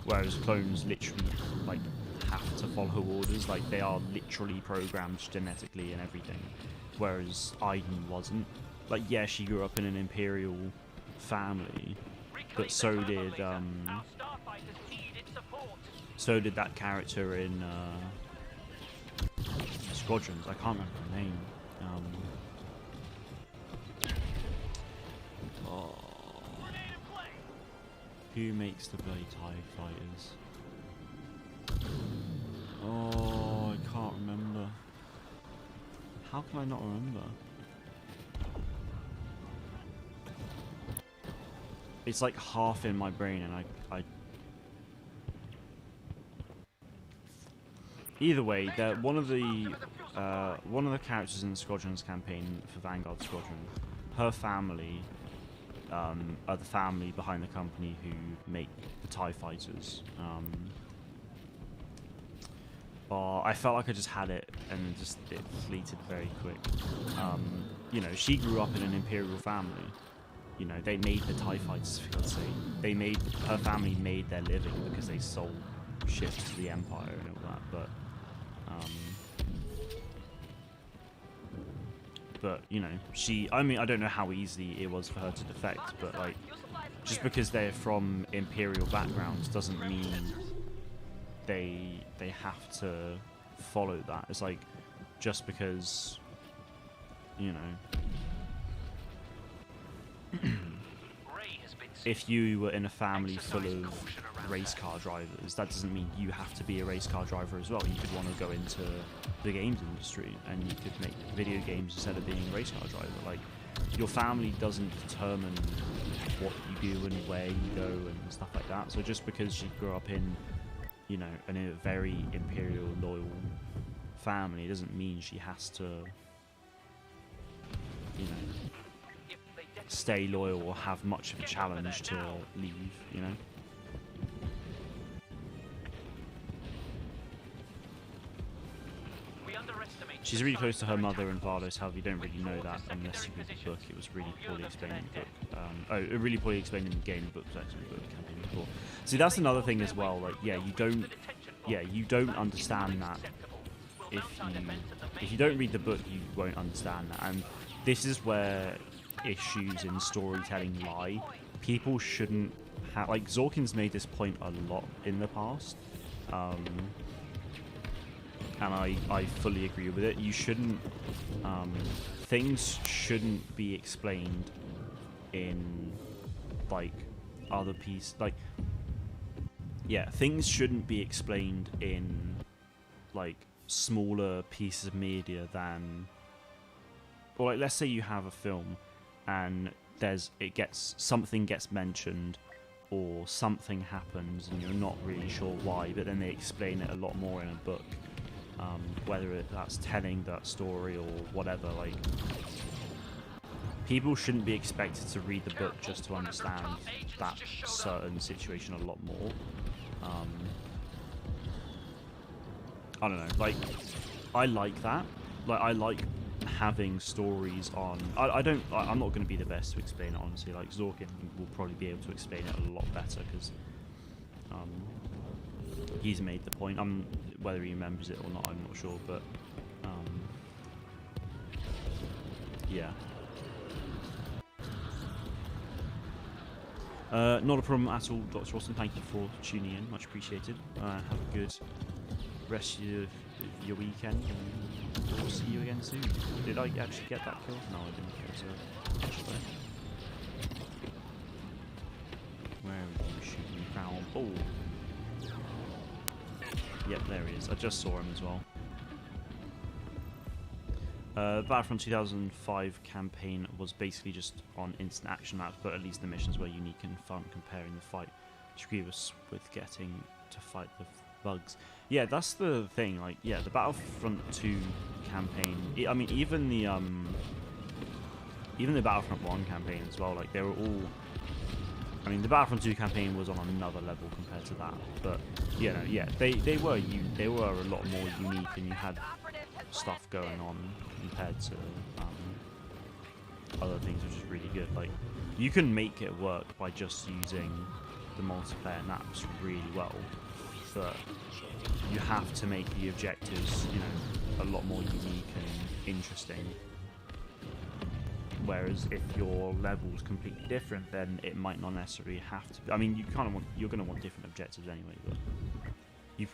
whereas clones literally like have to follow orders. Like they are literally programmed genetically and everything, whereas Aiden wasn't. Like yeah, she grew up in an Imperial family, but so did that character in Squadrons. I can't remember her name. Who makes the bloody TIE fighters? Oh, I can't remember. How can I not remember? It's like half in my brain, and I... Either way, one of the characters in the Squadrons campaign for Vanguard Squadron, her family are the family behind the company who make the TIE fighters. I felt like I just had it, and it fleeted very quick. You know, she grew up in an Imperial family. You know, they made the TIE fighters, for God's sake. Her family made their living because they sold ships to the Empire and all that, but you know, I mean, I don't know how easy it was for her to defect, but like, just because they're from Imperial backgrounds doesn't mean they have to follow that. It's like, just because, you know, if you were in a family full of race car drivers, that doesn't mean you have to be a race car driver as well. You could want to go into the games industry and you could make video games instead of being a race car driver. Like, your family doesn't determine what you do and where you go and stuff like that. So just because she grew up in, you know, in a very Imperial loyal family doesn't mean she has to, you know, stay loyal or have much of a challenge to leave, you know? She's really close to her mother and Vardos, however you don't really know that unless you read the book. It was really poorly explained in the book. Really poorly explained in the game. The book was actually the book campaign before. See, that's another thing as well. Like, you don't understand that if you don't read the book, you won't understand that. And this is where issues in storytelling lie. People shouldn't have, like, Zorkin's made this point a lot in the past, and I fully agree with it. You shouldn't, things shouldn't be explained in, like, other pieces, like, yeah, things shouldn't be explained in, like, smaller pieces of media than, or like, let's say you have a film and something gets mentioned or something happens and you're not really sure why, but then they explain it a lot more in a book, whether that's telling that story or whatever. Like, people shouldn't be expected to read the book just to understand that certain situation a lot more. I don't know, like, I like that. Like, I like having stories on. I'm not going to be the best to explain it, honestly. Like, Zorkin will probably be able to explain it a lot better, because he's made the point. Whether he remembers it or not, I'm not sure, but yeah. Not a problem at all, Dr. Austin. Thank you for tuning in. Much appreciated. Have a good rest of your weekend, and we'll see you again soon. Did I actually get that kill? No, I didn't. It was a flashback. Where are you shooting? Foul ball. Yep, there he is. I just saw him as well. Battlefront 2005 campaign was basically just on instant action maps, but at least the missions were unique and fun, comparing the fight to Grievous with getting to fight the bugs. Yeah, that's the thing. Like, yeah, the Battlefront 2 campaign. I mean, even the Battlefront 1 campaign as well. Like, they were all. I mean, the Battlefront 2 campaign was on another level compared to that, but you know, yeah, they were a lot more unique, and you had stuff going on compared to other things, which is really good. Like, you can make it work by just using the multiplayer maps really well, but you have to make the objectives, you know, a lot more unique and interesting. Whereas if your level's completely different, then it might not necessarily have to be. I mean, you're going to want different objectives anyway, but you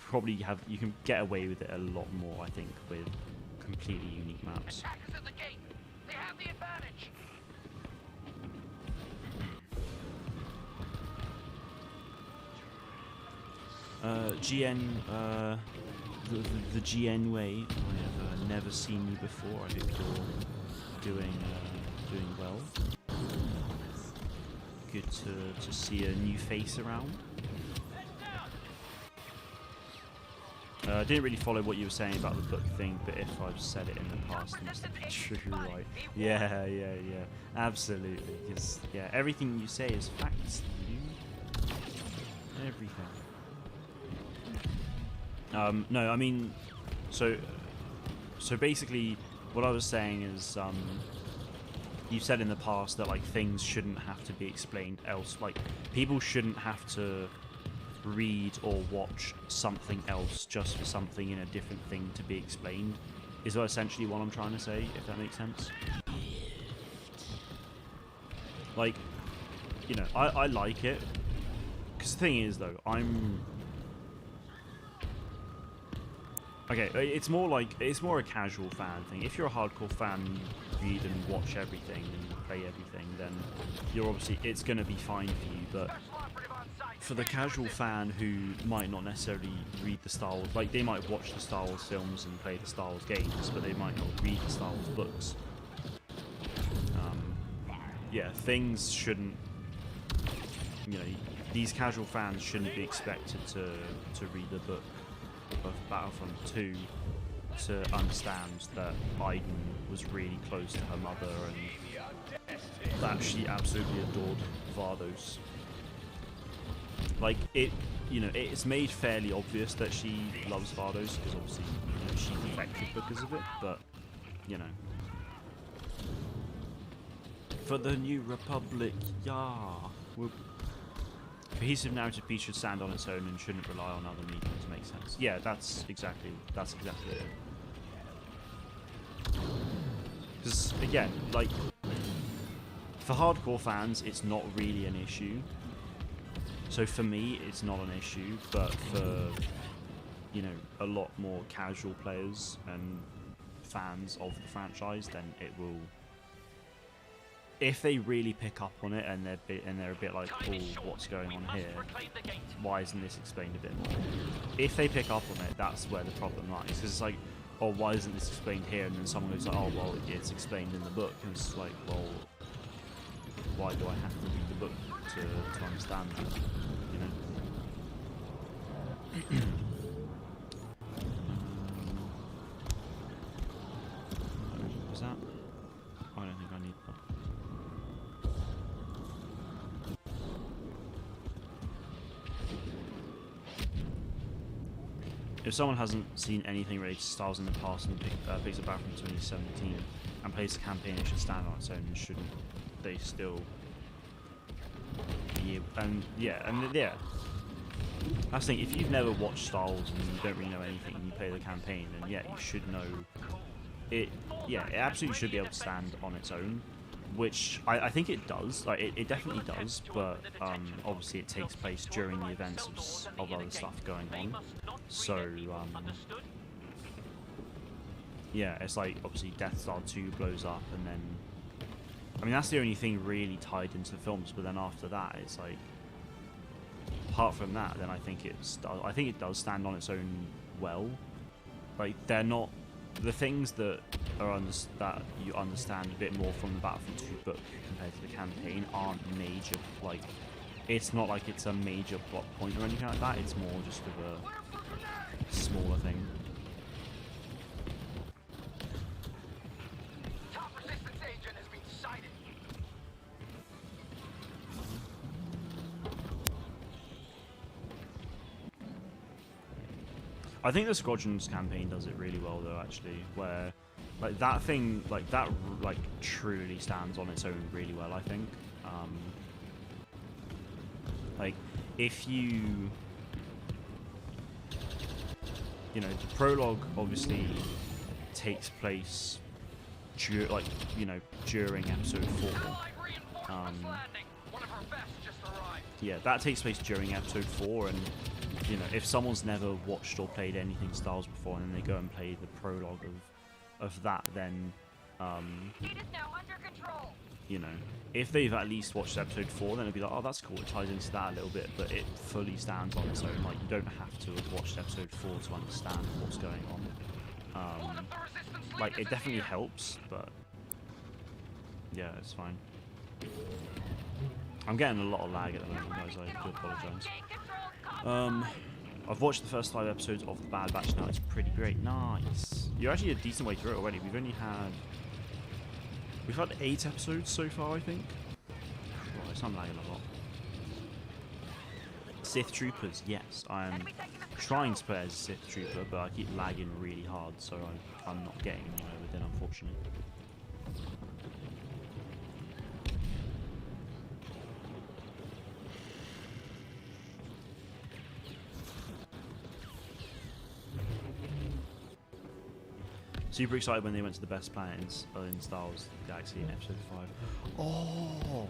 can get away with it a lot more, I think, with completely unique maps. Attackers at the gate. They have the advantage. GN, the GN way. I have never seen you before. I hope you're doing well. Good to see a new face around. I didn't really follow what you were saying about the book thing, but if I've said it in the past, it must be true, right? Yeah, absolutely. Because yeah, everything you say is facts. Everything. No, I mean, so basically, what I was saying is, you've said in the past that like things shouldn't have to be explained else. Like, people shouldn't have to read or watch something else just for something in a different thing to be explained, is essentially what I'm trying to say, if that makes sense. Like, you know, I like it, because the thing is though, okay, it's more a casual fan thing. If you're a hardcore fan, you read and watch everything and play everything, then you're obviously, it's going to be fine for you. But for the casual fan who might not necessarily read the Star Wars, like they might watch the Star Wars films and play the Star Wars games, but they might not read the Star Wars books. Yeah, things shouldn't, you know, these casual fans shouldn't be expected to read the book of Battlefront 2 to understand that Aiden was really close to her mother and that she absolutely adored Vardos. Like, it, you know, it's made fairly obvious that she loves Vardos, because obviously, you know, she defected because of it, but, you know. For the New Republic, yeah. Cohesive narrative piece should stand on its own and shouldn't rely on other media to make sense. Yeah, that's exactly it. Because, again, like, for hardcore fans, it's not really an issue. So for me, it's not an issue, but for, you know, a lot more casual players and fans of the franchise, then it will, if they really pick up on it and they're a bit like, oh, what's going on here? Why isn't this explained a bit more? If they pick up on it, that's where the problem lies. Because it's like, oh, why isn't this explained here? And then someone goes like, oh, well, it's explained in the book. And it's like, well, why do I have to read the book to understand that? You know. Was that? I don't think I need that. if someone hasn't seen anything related to Star Wars in the past and picks up Battlefront 2017 and plays the campaign, it should stand on its own, and shouldn't they still? Yeah. That's the thing. If you've never watched Star Wars and you don't really know anything, and you play the campaign, then yeah, you should know it. Yeah, it absolutely should be able to stand on its own, which I think it does. Like it definitely does, but obviously it takes place during the events of other stuff going on. So yeah, it's like obviously Death Star 2 blows up, and then I mean that's the only thing really tied into the films. But then after that, it's like apart from that, then I think it does stand on its own well. Like they're not the things that that you understand a bit more from the Battlefront 2 book compared to the campaign aren't major. Like it's not like it's a major plot point or anything like that. It's more just of a smaller thing. Top resistance agent has been sighted. I think the Squadrons campaign does it really well, though. Actually, where like that thing, like that, like truly stands on its own really well. I think. Like, if you know, the prologue obviously takes place during episode 4. Yeah, that takes place during episode 4, and you know, if someone's never watched or played anything Star Wars before, and then they go and play the prologue of that, then It is now under control. you know, if they've at least watched episode 4, then it'd be like, oh, that's cool, it ties into that a little bit, but it fully stands on its own. Like, you don't have to have watched episode 4 to understand what's going on. Like, it definitely helps, but yeah, it's fine. I'm getting a lot of lag at the moment, guys. I do apologise. I've watched the first 5 episodes of The Bad Batch now. It's pretty great. Nice. You're actually a decent way through it already. We've had 8 episodes so far, I think. Christ, I'm lagging a lot. Sith Troopers, yes. I'm trying to play as a Sith Trooper, but I keep lagging really hard, so I'm not getting anywhere with it, unfortunately. Super excited when they went to the best planet in Star Wars Galaxy in episode 5. Oh,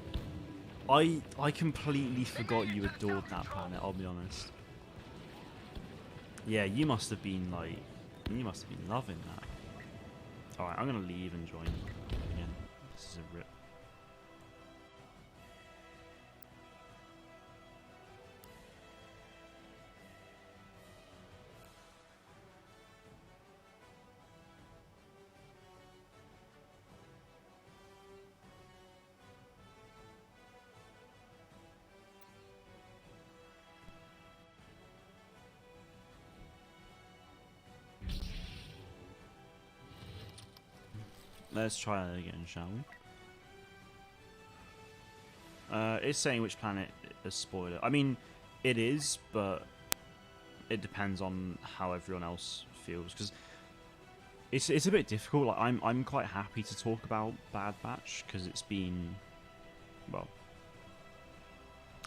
I completely forgot you adored that planet. I'll be honest. Yeah, you must have been loving that. All right, I'm gonna leave and join again. This is a rip. Let's try that again, shall we? It's saying which planet is spoiler. I mean, it is, but it depends on how everyone else feels, because it's a bit difficult. Like I'm quite happy to talk about Bad Batch because it's been, well,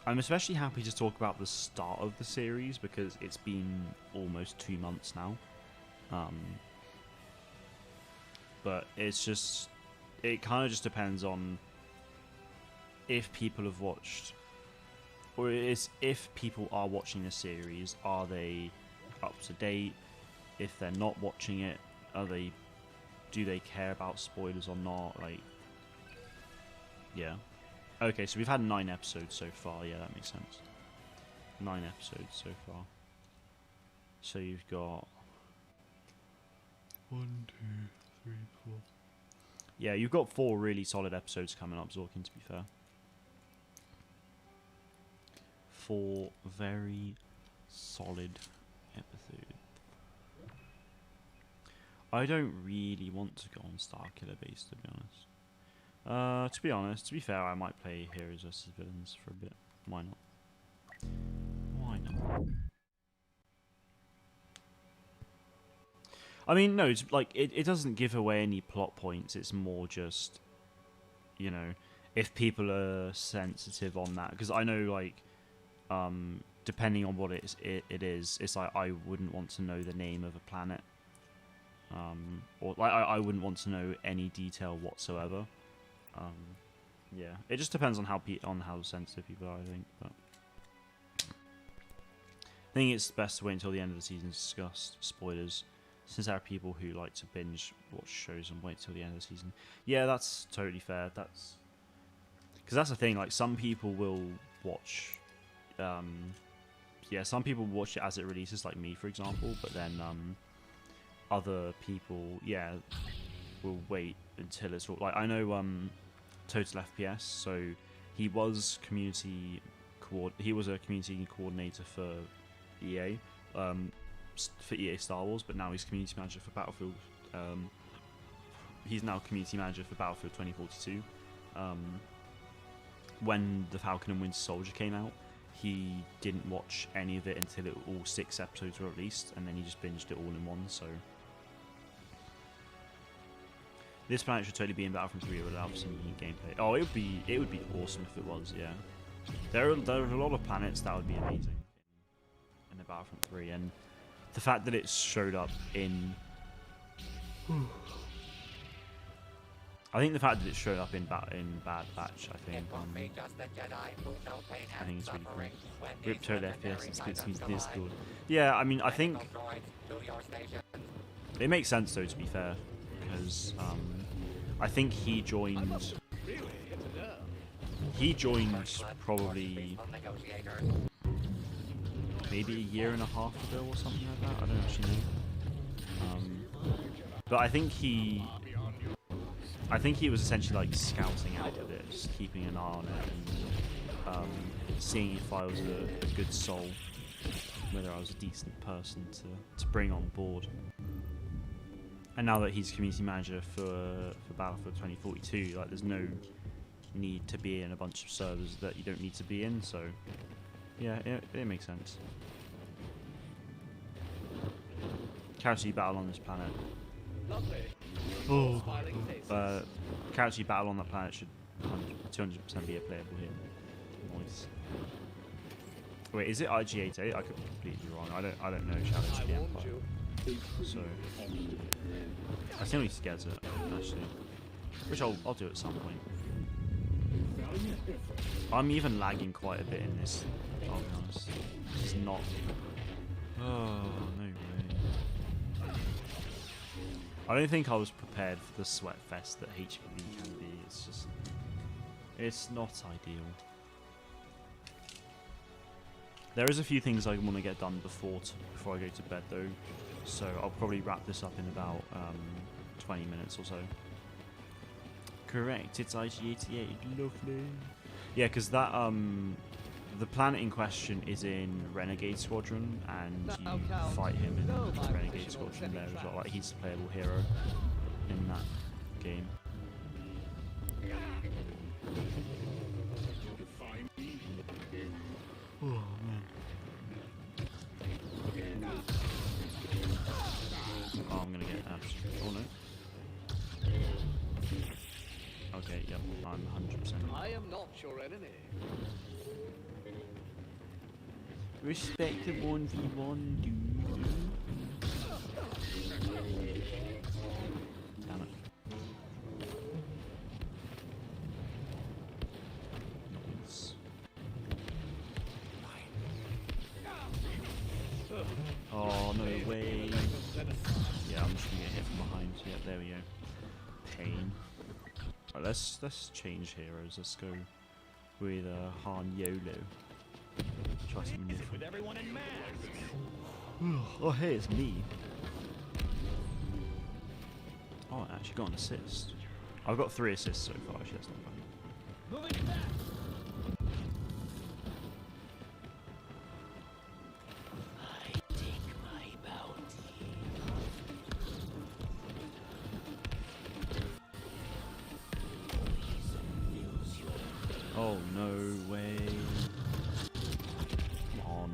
I'm especially happy to talk about the start of the series because it's been almost 2 months now. But it kind of just depends on if people have watched, or if people are watching the series, are they up to date? If they're not watching it, do they care about spoilers or not? Like, yeah. Okay, so we've had 9 episodes so far. Yeah, that makes sense. 9 episodes so far. So you've got 1, 2, 3, 4. Yeah, you've got 4 really solid episodes coming up, Zorkin, to be fair. 4 very solid episodes. I don't really want to go on Starkiller Base, to be honest. To be fair, I might play Heroes vs Villains for a bit. Why not? Why not? I mean, no, it's like it doesn't give away any plot points. It's more just, you know, if people are sensitive on that, because I know like, depending on what it is, it's like I wouldn't want to know the name of a planet, or like I wouldn't want to know any detail whatsoever. Yeah, it just depends on how sensitive people are, I think. But I think it's best to wait until the end of the season to discuss spoilers, since there are people who like to binge watch shows and wait till the end of the season. Yeah, that's totally fair. That's because that's the thing. Like some people will watch, yeah, some people watch it as it releases, like me, for example. But then other people, yeah, will wait until it's all, like I know Total FPS. So he was a community coordinator for EA, for EA Star Wars, but now he's community manager for Battlefield. He's now community manager for Battlefield 2042. When the Falcon and Winter Soldier came out, he didn't watch any of it until all 6 episodes were released, and then he just binged it all in one. So this planet should totally be in Battlefront 3. It would allow for some unique gameplay. Oh, it would be awesome if it was. Yeah, there are a lot of planets that would be amazing in the Battlefront 3, and the fact that it showed up in I think the fact that it showed up in Bad Batch, I think it's really cool. Rip Total FPS and splits means Discord. Yeah, I mean, I think it makes sense though, to be fair, because I think he joined probably maybe a year and a half ago or something like that. I don't actually know. But I think he was essentially like scouting out of it, just keeping an eye on it, and seeing if I was a good soul, whether I was a decent person to bring on board. And now that he's community manager for Battlefield 2042, like there's no need to be in a bunch of servers that you don't need to be in. So yeah, it makes sense. Character you battle on this planet. Oh, character you battle on that planet should 200% be a playable here. Nice. Wait, is it IG-88? I could be completely wrong. I don't know Shadows of the Empire. So I still need to get it, actually, which I'll do at some point. I'm even lagging quite a bit in this, I'll be honest. It's not. Oh, no way. I don't think I was prepared for the sweat fest that HPV can be. It's not ideal. There is a few things I want to get done before I go to bed though, so I'll probably wrap this up in about 20 minutes or so. Correct, it's IG-88, lovely. Yeah, because that the planet in question is in Renegade Squadron, and you fight him in the Renegade Squadron there as well. Like he's the playable hero in that game. Oh man. Oh, I'm gonna get abs. Oh no. Okay, yep, I'm 100%. I am not your enemy. Respect the 1v1, dude. Damn it. Nice. Oh, no way. Yeah, I'm just gonna get hit from behind. Yep, there we go. Pain. Right, let's change heroes. Let's go with Han Yolo. Try something new. With everyone in mass. Oh, hey, it's me. Oh, I actually got an assist. I've got 3 assists so far. Actually, that's not bad. Moving back. Oh, no way. Come on.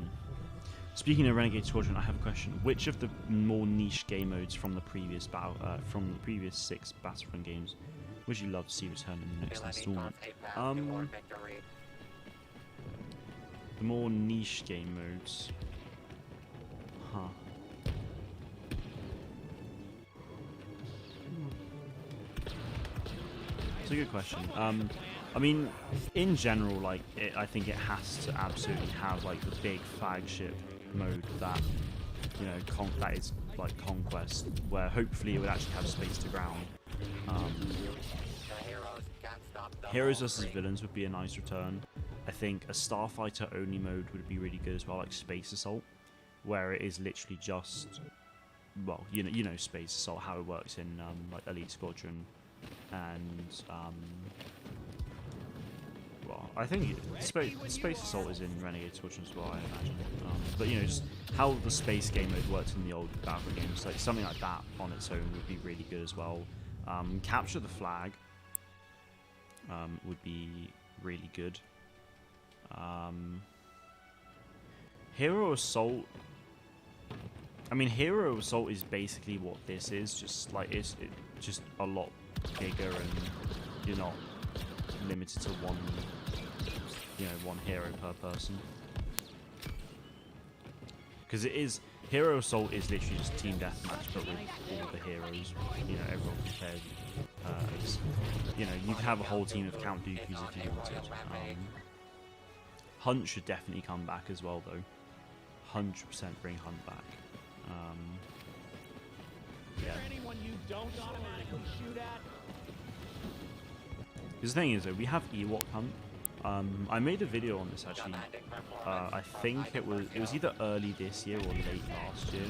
Speaking of Renegade Squadron, I have a question. Which of the more niche game modes from the previous 6 Battlefront games would you love to see return in the next installment? The more niche game modes. Huh. It's a good question. I mean, in general, like, I think it has to absolutely have like the big flagship mode that, you know, that is like Conquest, where hopefully it would actually have space to ground. Heroes versus villains would be a nice return. I think a Starfighter only mode would be really good as well, like Space Assault, where it is literally just, well, you know Space Assault, how it works in like Elite Squadron, and well, I think Space Assault is in Renegade Squadron as well, I imagine. But you know, just how the space game mode works in the old Battlefront games, like something like that on its own would be really good as well. Capture the Flag would be really good. Hero Assault. I mean, Hero Assault is basically what this is. Just like it's just a lot bigger, and you're not limited to one hero per person. Because Hero Assault is literally just team deathmatch, but with all the heroes. You know, everyone compared. You know, you could have a whole team of Count Dooku's if you wanted. Hunt should definitely come back as well, though. 100% bring Hunt back. Yeah. Because the thing is, though, we have Ewok Hunt. I made a video on this actually. I think it was either early this year or late last year.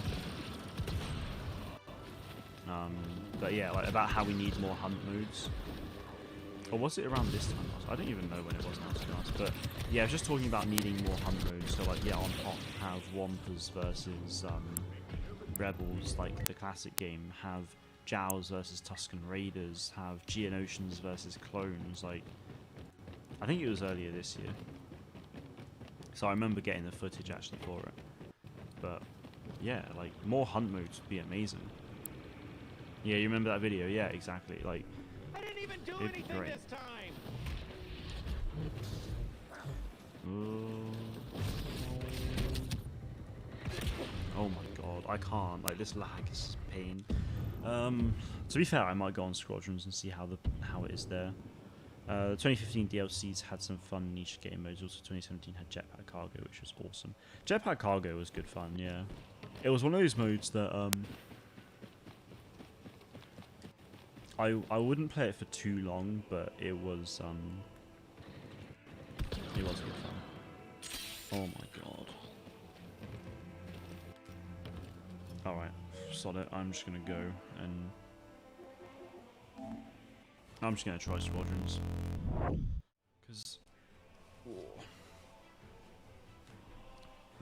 But yeah, like about how we need more hunt modes. Or was it around this time? I don't even know when it was now, to be honest. But yeah, I was just talking about needing more hunt modes. So like, yeah, on Hot have Wampers versus Rebels, like the classic game. Have Jaws versus Tusken Raiders. Have Geonosians versus clones. Like, I think it was earlier this year. So I remember getting the footage actually for it. But yeah, like more hunt modes would be amazing. Yeah, you remember that video? Yeah, exactly. Like, I didn't even do anything great. this time. Oh my god, I can't. Like, this lag is pain. To be fair, I might go on Squadrons and see how it is there. The 2015 DLCs had some fun niche game modes. Also, 2017 had Jetpack Cargo, which was awesome. Jetpack Cargo was good fun. Yeah, it was one of those modes that I wouldn't play it for too long, but it was good fun. Oh my god. Alright, sod it. I'm just gonna go and I'm just gonna try Squadrons. Because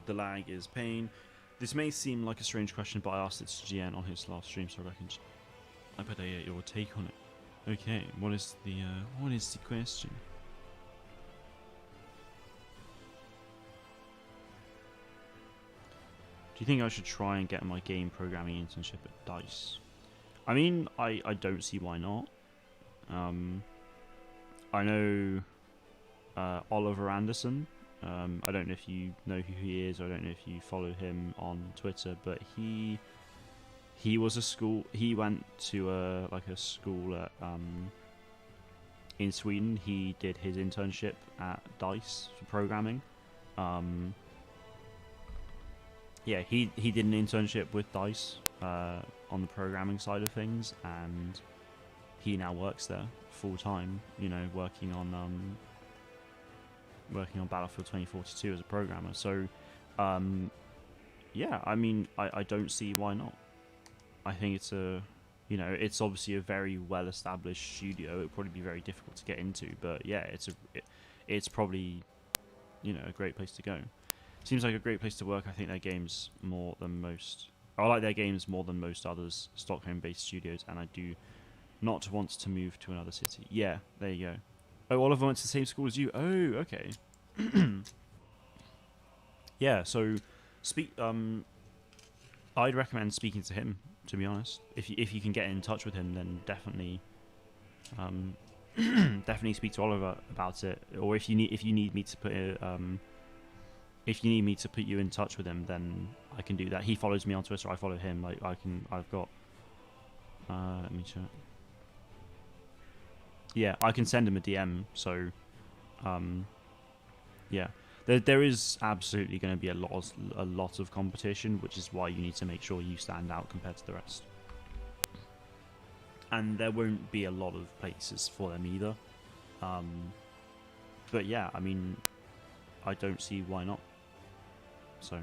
the lag is pain. This may seem like a strange question, but I asked it to GN on his last stream, so I reckon I better get your take on it. Okay, what is the question? Do you think I should try and get my game programming internship at DICE? I mean, I don't see why not. I know Oliver Anderson. I don't know if you know who he is, or I don't know if you follow him on Twitter, but he was he went to a school at in Sweden. He did his internship at DICE for programming. Yeah, he did an internship with DICE on the programming side of things, and he now works there full time. You know, working on Battlefield 2042 as a programmer. So, yeah, I mean, I don't see why not. I think it's it's obviously a very well-established studio. It would probably be very difficult to get into, but yeah, it's probably, a great place to go. Seems like a great place to work. I think their games more than most. I like their games more than most others Stockholm-based studios, and I do not want to move to another city. Yeah, there you go. Oh, Oliver went to the same school as you. Oh, okay. Yeah, so Speak. I'd recommend speaking to him. To be honest, if you can get in touch with him, then definitely, definitely speak to Oliver about it. Or if you need me to put if you need me to put you in touch with him, then I can do that. He follows me on Twitter. I follow him. Like I've got. Let me check. Yeah, I can send him a DM. So, yeah, there is absolutely going to be a lot of competition, which is why you need to make sure you stand out compared to the rest. And there won't be a lot of places for them either. But yeah, I mean, I don't see why not. So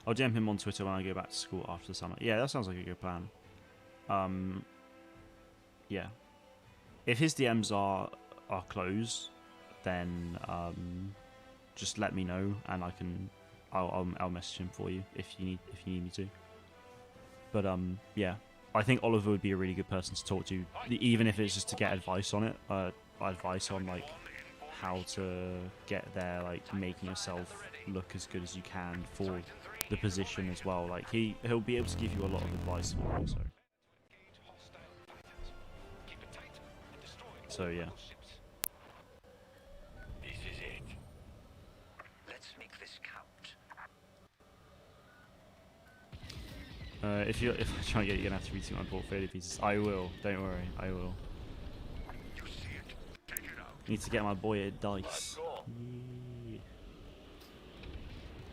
I'll DM him on Twitter when I go back to school after the summer. Yeah, that sounds like a good plan. Yeah. If his DMs are closed, then just let me know and I'll message him for you if you need me to. But yeah, I think Oliver would be a really good person to talk to, even if it's just to get advice on it. Advice on like how to get there, like making yourself look as good as you can for the position as well. Like he'll be able to give you a lot of advice for it. So yeah. This is it. Let's make this count. If I try and get you, you're gonna have to retweet my portfolio pieces. I will. Don't worry. I will. You see it. Take it out. Need to get my boy a dice. Yeah.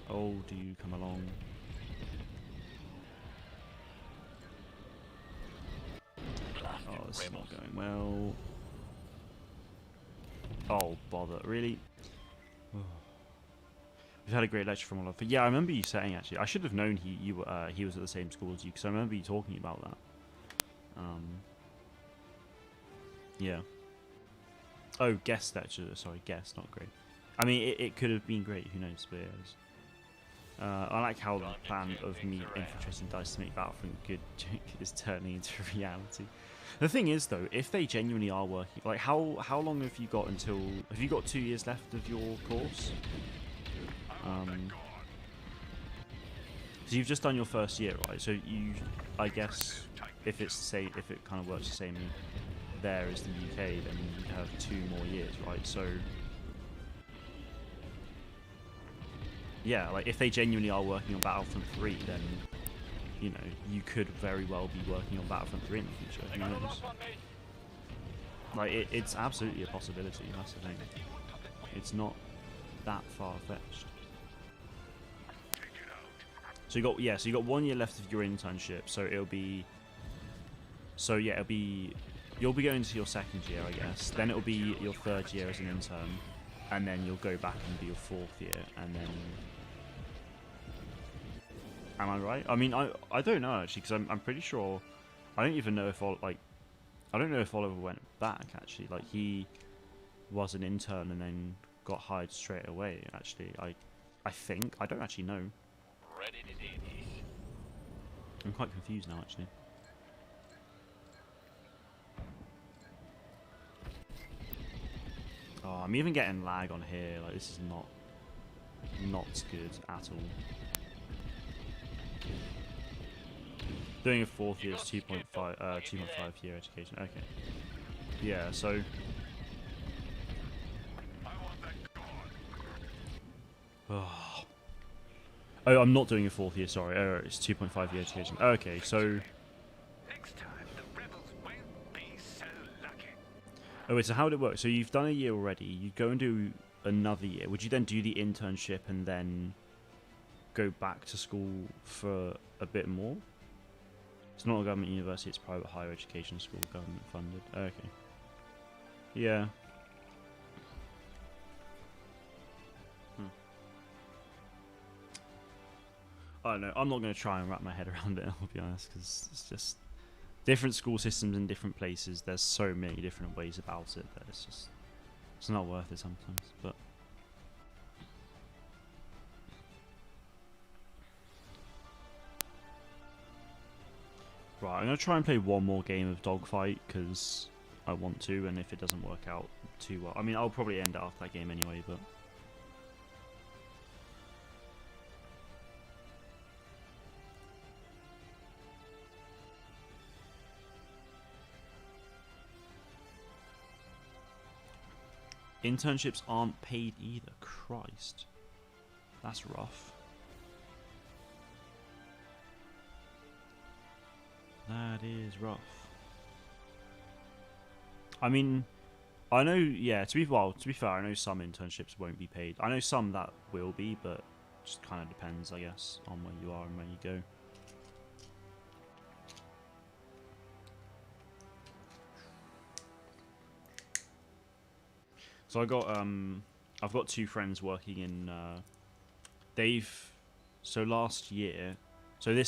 Oh, do you come along? Oh, this is not going well. Oh, bother. Really? We've had a great lecture from Oliver. Yeah, I remember you saying, actually. I should have known he was at the same school as you, because I remember you talking about that. Yeah. Oh, guest lecture. Sorry, guest, not great. I mean, it could have been great. Who knows? But yeah, I like how the plan of me infiltrating DICE to make Battlefront good is turning into reality. The thing is, though, if they genuinely are working, like how long have you got until? Have you got 2 years left of your course? So you've just done your first year, right? So I guess if it's the same, if it kind of works the same there as the UK, then you have 2 more years, right? So yeah, like if they genuinely are working on Battlefront 3, then you know you could very well be working on Battlefront 3 in the future. Who knows? Like it's absolutely a possibility. That's the thing. It's not that far fetched. So you got 1 year left of your internship. So it'll be. So yeah, you'll be going to your 2nd year, I guess. Then it'll be your 3rd year as an intern, and then you'll go back and do your 4th year, and then. Am I right? I mean, I don't know actually, because I'm pretty sure. I don't even know if I don't know if Oliver went back actually. Like he was an intern and then got hired straight away. Actually, I think I don't actually know. Ready to do this. I'm quite confused now actually. Oh, I'm even getting lag on here. Like this is not good at all. Doing a 4th year is 2.5 year education. Okay. Yeah. So. Oh, I'm not doing a 4th year. Sorry. Oh, it's 2.5 year education. Okay. So. Next time the rebels won't be so lucky. Oh wait. So how would it work? So you've done a year already. You go and do another year. Would you then do the internship and then go back to school for a bit more? It's not a government university, it's private higher education school, government funded. Okay. Yeah. I don't know, I'm not going to try and wrap my head around it, I'll be honest, because it's just different school systems in different places. There's so many different ways about it that it's not worth it sometimes, but right, I'm going to try and play one more game of Dogfight because I want to, and if it doesn't work out too well, I mean, I'll probably end it after that game anyway, but Internships aren't paid either. Christ. That's rough. That is rough. I mean, I know, yeah, to be fair, I know some internships won't be paid. I know some that will be, but just kind of depends, I guess, on where you are and where you go. So I've got two friends working in, this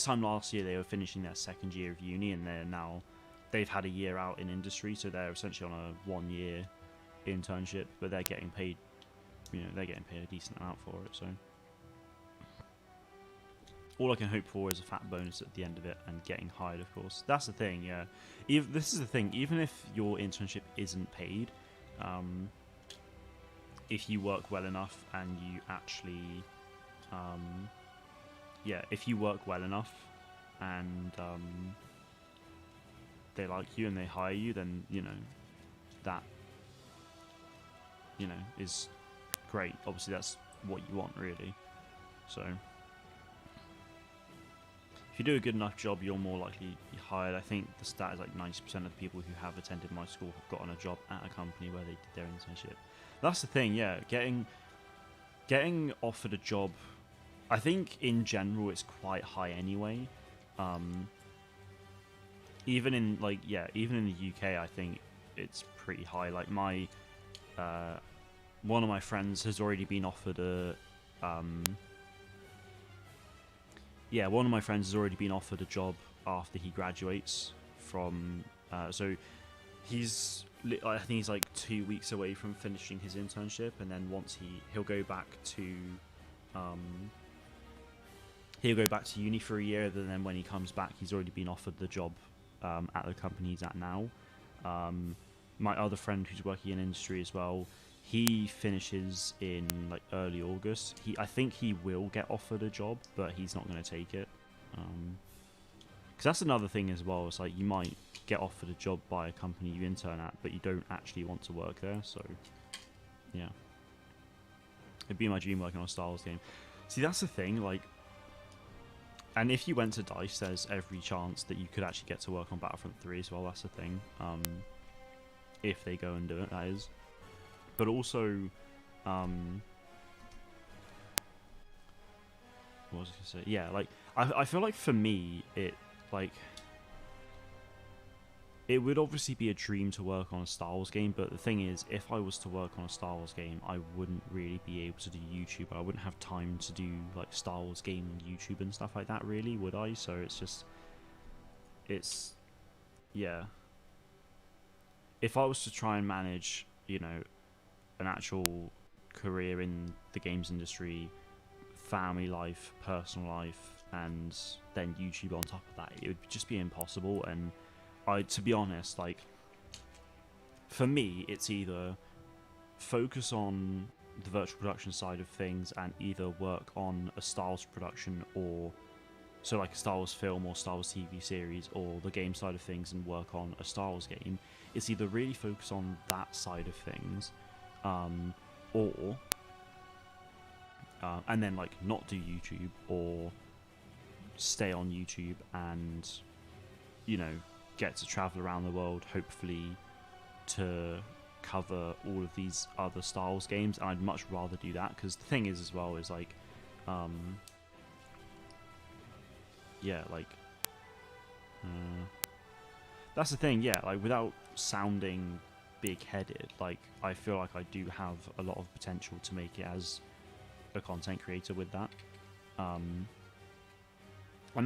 time last year they were finishing their second year of uni, and they've had a year out in industry, so they're essentially on a 1-year internship, but they're getting paid, they're getting paid a decent amount for it, so all I can hope for is a fat bonus at the end of it and getting hired, of course. That's the thing, yeah. This is the thing, even if your internship isn't paid, if you work well enough and you actually, if you work well enough and they like you and they hire you, then that is great. Obviously, that's what you want, really. So if you do a good enough job, you're more likely to be hired. I think the stat is like 90% of the people who have attended my school have gotten a job at a company where they did their internship. That's the thing, yeah. Getting offered a job, I think in general it's quite high anyway. Even in the UK, I think it's pretty high. Like one of my friends has already been offered a job after he graduates from. So I think he's like 2 weeks away from finishing his internship, and then once he'll go back to uni for a year. And then when he comes back, he's already been offered the job at the company he's at now. My other friend who's working in industry as well, he finishes in like early August. I think he will get offered a job, but he's not going to take it. Because that's another thing as well. It's like you might get offered a job by a company you intern at, but you don't actually want to work there. So, yeah. It'd be my dream working on a Star Wars game. See, that's the thing. Like, and if you went to DICE, there's every chance that you could actually get to work on Battlefront 3 as well. That's the thing. If they go and do it, that is. But also, what was I gonna say? Yeah, like I feel like for me, it would obviously be a dream to work on a Star Wars game, but the thing is, if I was to work on a Star Wars game, I wouldn't really be able to do YouTube. I wouldn't have time to do like Star Wars game on YouTube and stuff like that, really, would I? So yeah. If I was to try and manage, an actual career in the games industry, family life, personal life, and then YouTube on top of that, it would just be impossible. And to be honest, like, for me, it's either focus on the virtual production side of things and either work on a Star Wars production, or so like a Star Wars film or Star Wars TV series, or the game side of things and work on a Star Wars game. It's either really focus on that side of things, or and then like not do YouTube, or stay on YouTube and get to travel around the world, hopefully to cover all of these other Star Wars games. And I'd much rather do that, because the thing is as well is like that's the thing, yeah, like without sounding big-headed, like I feel like I do have a lot of potential to make it as a content creator with that. And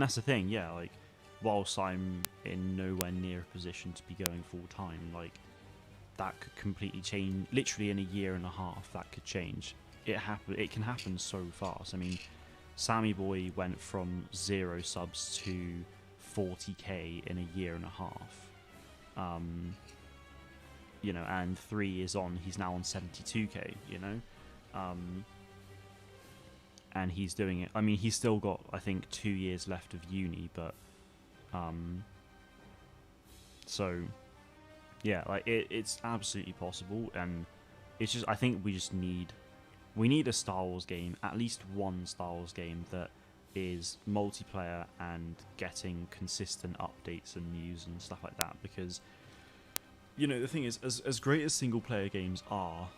that's the thing, yeah, like whilst I'm in nowhere near a position to be going full-time, like that could completely change. Literally in a year and a half, that could change. It can happen so fast. I mean, Sammy Boy went from 0 subs to 40k in a year and a half. And 3 years on, he's now on 72k, and he's doing it. I mean, he's still got, I think, 2 years left of uni, but so yeah, like it's absolutely possible. And it's just I think we need a Star Wars game, at least one Star Wars game that is multiplayer and getting consistent updates and news and stuff like that, because the thing is, as great as single player games are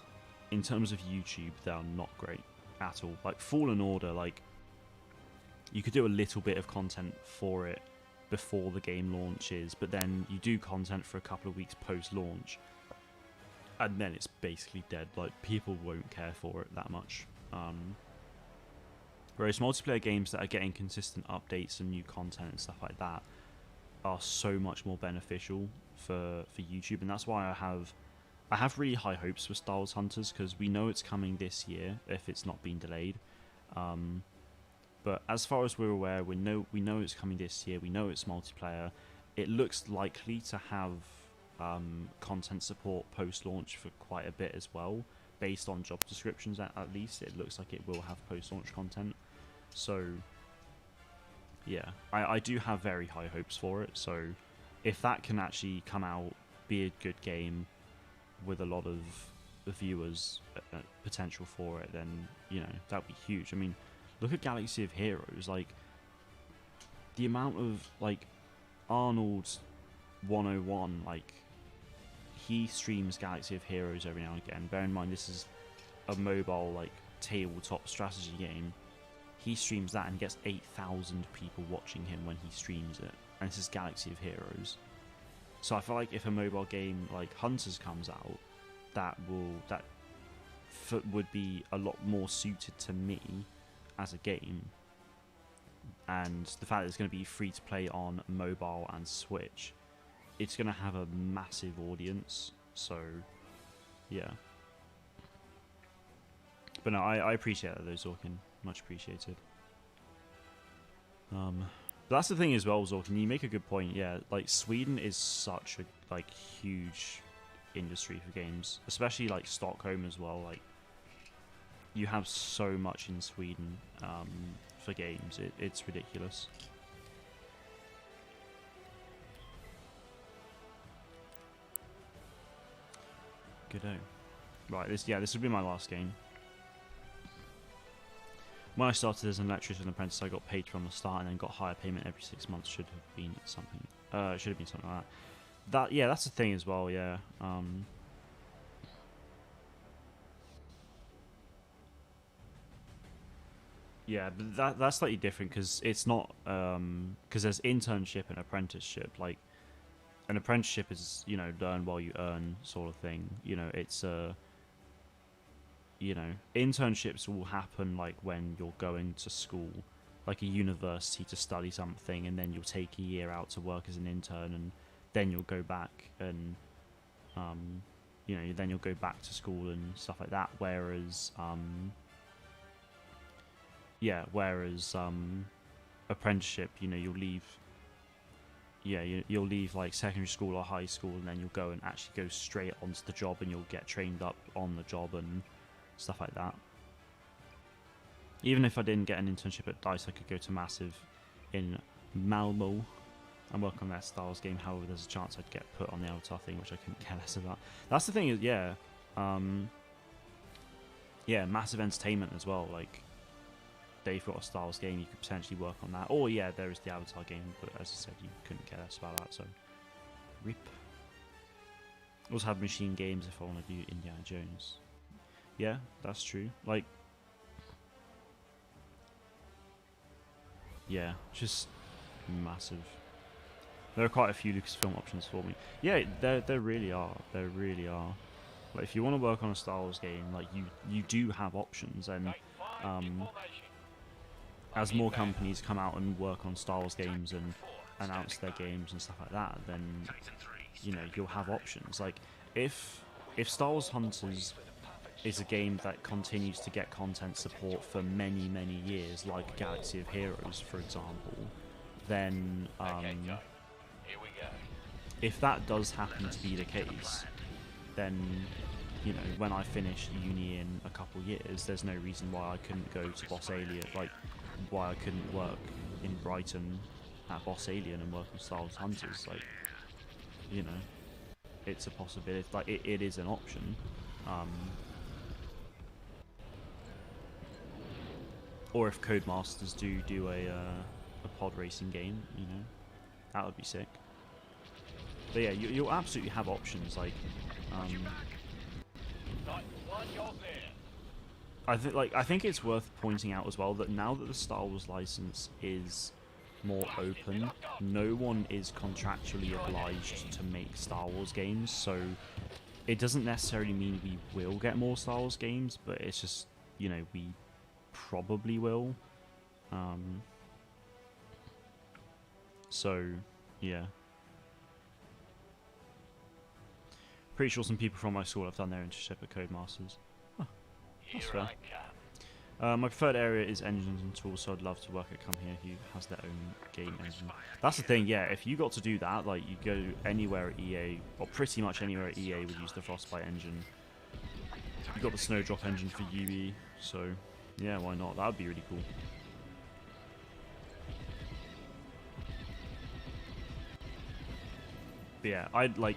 in terms of YouTube, they are not great at all. Like Fallen Order, like you could do a little bit of content for it before the game launches, but then you do content for a couple of weeks post launch and then it's basically dead. Like, people won't care for it that much. Whereas multiplayer games that are getting consistent updates and new content and stuff like that are so much more beneficial for YouTube, and that's why I have really high hopes for Star Wars Hunters, because we know it's coming this year if it's not been delayed. But as far as we're aware, we know it's coming this year. We know it's multiplayer. It looks likely to have content support post-launch for quite a bit as well, based on job descriptions. At least it looks like it will have post-launch content. So yeah, I do have very high hopes for it. So if that can actually come out, be a good game with a lot of viewers potential for it, then that'd be huge. I mean, look at Galaxy of Heroes. Like, the amount of, like, Arnold 101, like, he streams Galaxy of Heroes every now and again. Bear in mind, this is a mobile, like, tabletop strategy game. He streams that and gets 8,000 people watching him when he streams it. And this is Galaxy of Heroes. So I feel like if a mobile game like Hunters comes out, that would be a lot more suited to me as a game. And the fact that it's going to be free to play on mobile and Switch, it's going to have a massive audience. So yeah. But no, I appreciate that though, Zorkin. Much appreciated. But that's the thing as well, Zorkin. You make a good point. Yeah, like, Sweden is such a huge industry for games, especially like Stockholm as well. Like, you have so much in Sweden for games. It's ridiculous. Good-o. Right, this will be my last game. When I started as an electrician apprentice, I got paid from the start and then got higher payment every 6 months. Should have been something like that. Yeah, that's the thing as well. Yeah. Yeah, but that's slightly different, because it's not because there's internship and apprenticeship. Like, an apprenticeship is learn while you earn sort of thing. It's internships will happen like when you're going to school, like a university, to study something, and then you'll take a year out to work as an intern, and then you'll go back and then you'll go back to school and stuff like that. Whereas apprenticeship, you'll leave. Yeah, you'll leave like secondary school or high school, and then you'll go and actually go straight onto the job, and you'll get trained up on the job and stuff like that. Even if I didn't get an internship at DICE, I could go to Massive in Malmo and work on their Star Wars game. However, there's a chance I'd get put on the Avatar thing, which I couldn't care less about. That's the thing, is Massive Entertainment as well. Like, they've got a Star Wars game, you could potentially work on that. Or yeah, there is the Avatar game, but as I said, you couldn't care less about that, so rip. Also have Machine Games if I want to do Indiana Jones. Yeah, that's true. Like, yeah, just massive. There are quite a few Lucasfilm options for me. Yeah, there really are. There really are. Like, if you want to work on a Star Wars game, like, you do have options, and as more companies come out and work on Star Wars games and announce their games and stuff like that, then you'll have options. Like, if Star Wars Hunters is a game that continues to get content support for many, many years, like Galaxy of Heroes, for example, then if that does happen to be the case, then when I finish uni in a couple years, there's no reason why I couldn't go to Boss Alien, like why I couldn't work in Brighton at Boss Alien and work on Star Wars Hunters. Like, it's a possibility. Like, it is an option. Or if Codemasters do a pod racing game, you know, that would be sick. But yeah, you'll absolutely have options. Like, I think it's worth pointing out as well that now that the Star Wars license is more open, no one is contractually obliged to make Star Wars games. So it doesn't necessarily mean we will get more Star Wars games, but it's just, you know, we probably will. So yeah. Pretty sure some people from my school have done their internship at Codemasters. Huh, that's fair. My preferred area is engines and tools, so I'd love to work at a company who has their own game engine. That's the thing, yeah, if you got to do that, like, you go anywhere at EA, or pretty much anywhere at EA would use the Frostbite engine. You got the Snowdrop engine for UE, so yeah, why not? That would be really cool. But yeah, I'd like...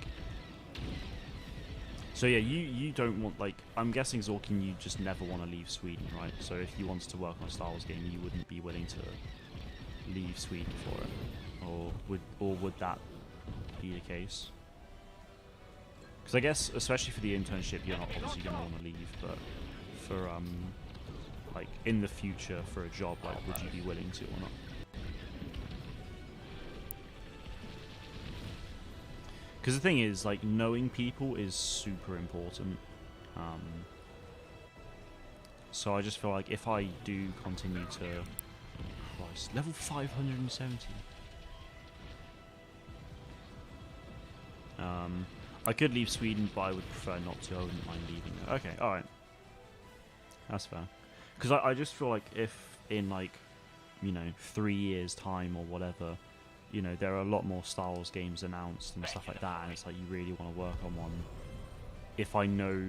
So yeah, you don't want, like, I'm guessing, Zorkin, you just never want to leave Sweden, right? So if you wanted to work on a Star Wars game, you wouldn't be willing to leave Sweden for it, or would that be the case? Because I guess, especially for the internship, you're not obviously going to want to leave, but for like in the future for a job, like, would you be willing to or not? Because the thing is, like, knowing people is super important. So I just feel like if I do continue to... Christ, level 570. I could leave Sweden, but I would prefer not to. I wouldn't mind leaving. Okay, alright. That's fair. Because I just feel like if in, like, you know, 3 years' time or whatever... You know, there are a lot more Star Wars games announced and stuff like that, and it's like you really want to work on one. If I know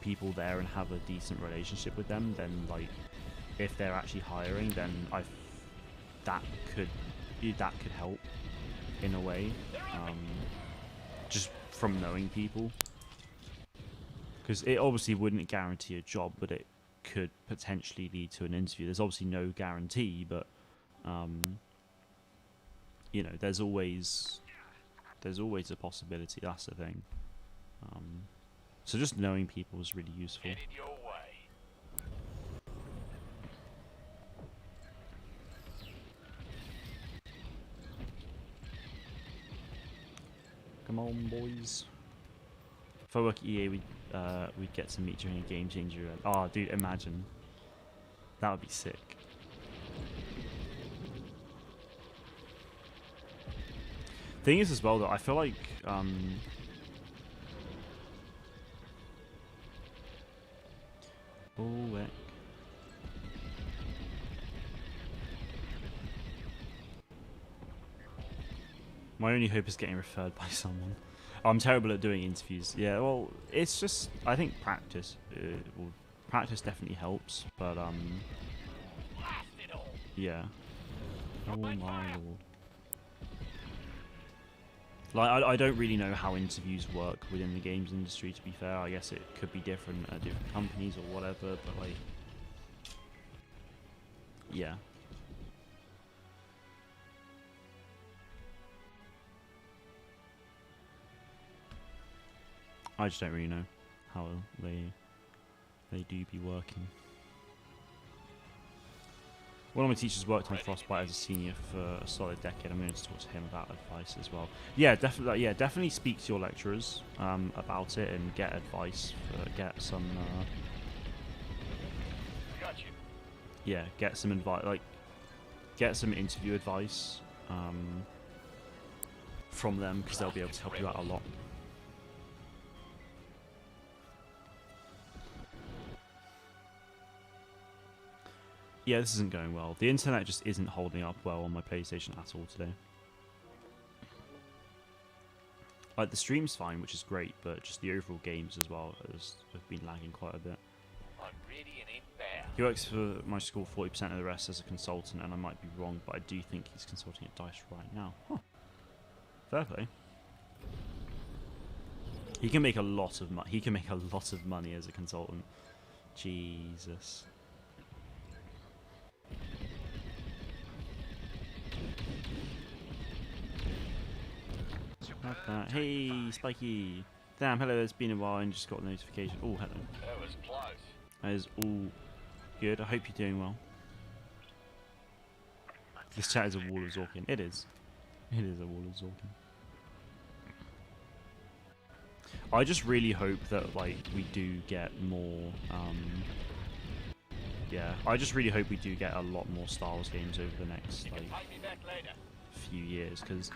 people there and have a decent relationship with them, then, like, if they're actually hiring, then that could help in a way, just from knowing people. Because it obviously wouldn't guarantee a job, but it could potentially lead to an interview. There's obviously no guarantee, but you know, there's always a possibility. That's the thing. So just knowing people is really useful. Come on, boys. If I work at EA, we'd get to meet during a game changer. Oh, dude, imagine. That would be sick. Thing is as well that I feel like my only hope is getting referred by someone. I'm terrible at doing interviews. Yeah, well, it's just, I think practice. Well, practice definitely helps, but yeah. Oh my lord. Like, I don't really know how interviews work within the games industry, to be fair. I guess it could be different at different companies or whatever, but, like, yeah. I just don't really know how they do be working. One of my teachers worked on Frostbite as a senior for a solid decade. I'm going to talk to him about advice as well. Yeah, definitely. Yeah, definitely speak to your lecturers about it and get advice. Get some. Yeah, get some advice. Like, get some interview advice from them, because they'll be able to help you out a lot. Yeah, this isn't going well. The internet just isn't holding up well on my PlayStation at all today. Like, the stream's fine, which is great, but just the overall games as well have been lagging quite a bit. He works for my school 40% of the rest as a consultant, and I might be wrong, but I do think he's consulting at DICE right now. Huh. Fair play. He can make a lot of money. He can make a lot of money as a consultant. Jesus. Like that. Hey, Spiky. Damn, hello, it's been a while and just got a notification. Oh, hello. That was close. That is all good. I hope you're doing well. This chat is a wall of Zorkin. It is. It is a wall of Zorkin. I just really hope that, like, we do get more, yeah, I just really hope we do get a lot more Star Wars games over the next, like, few years, because,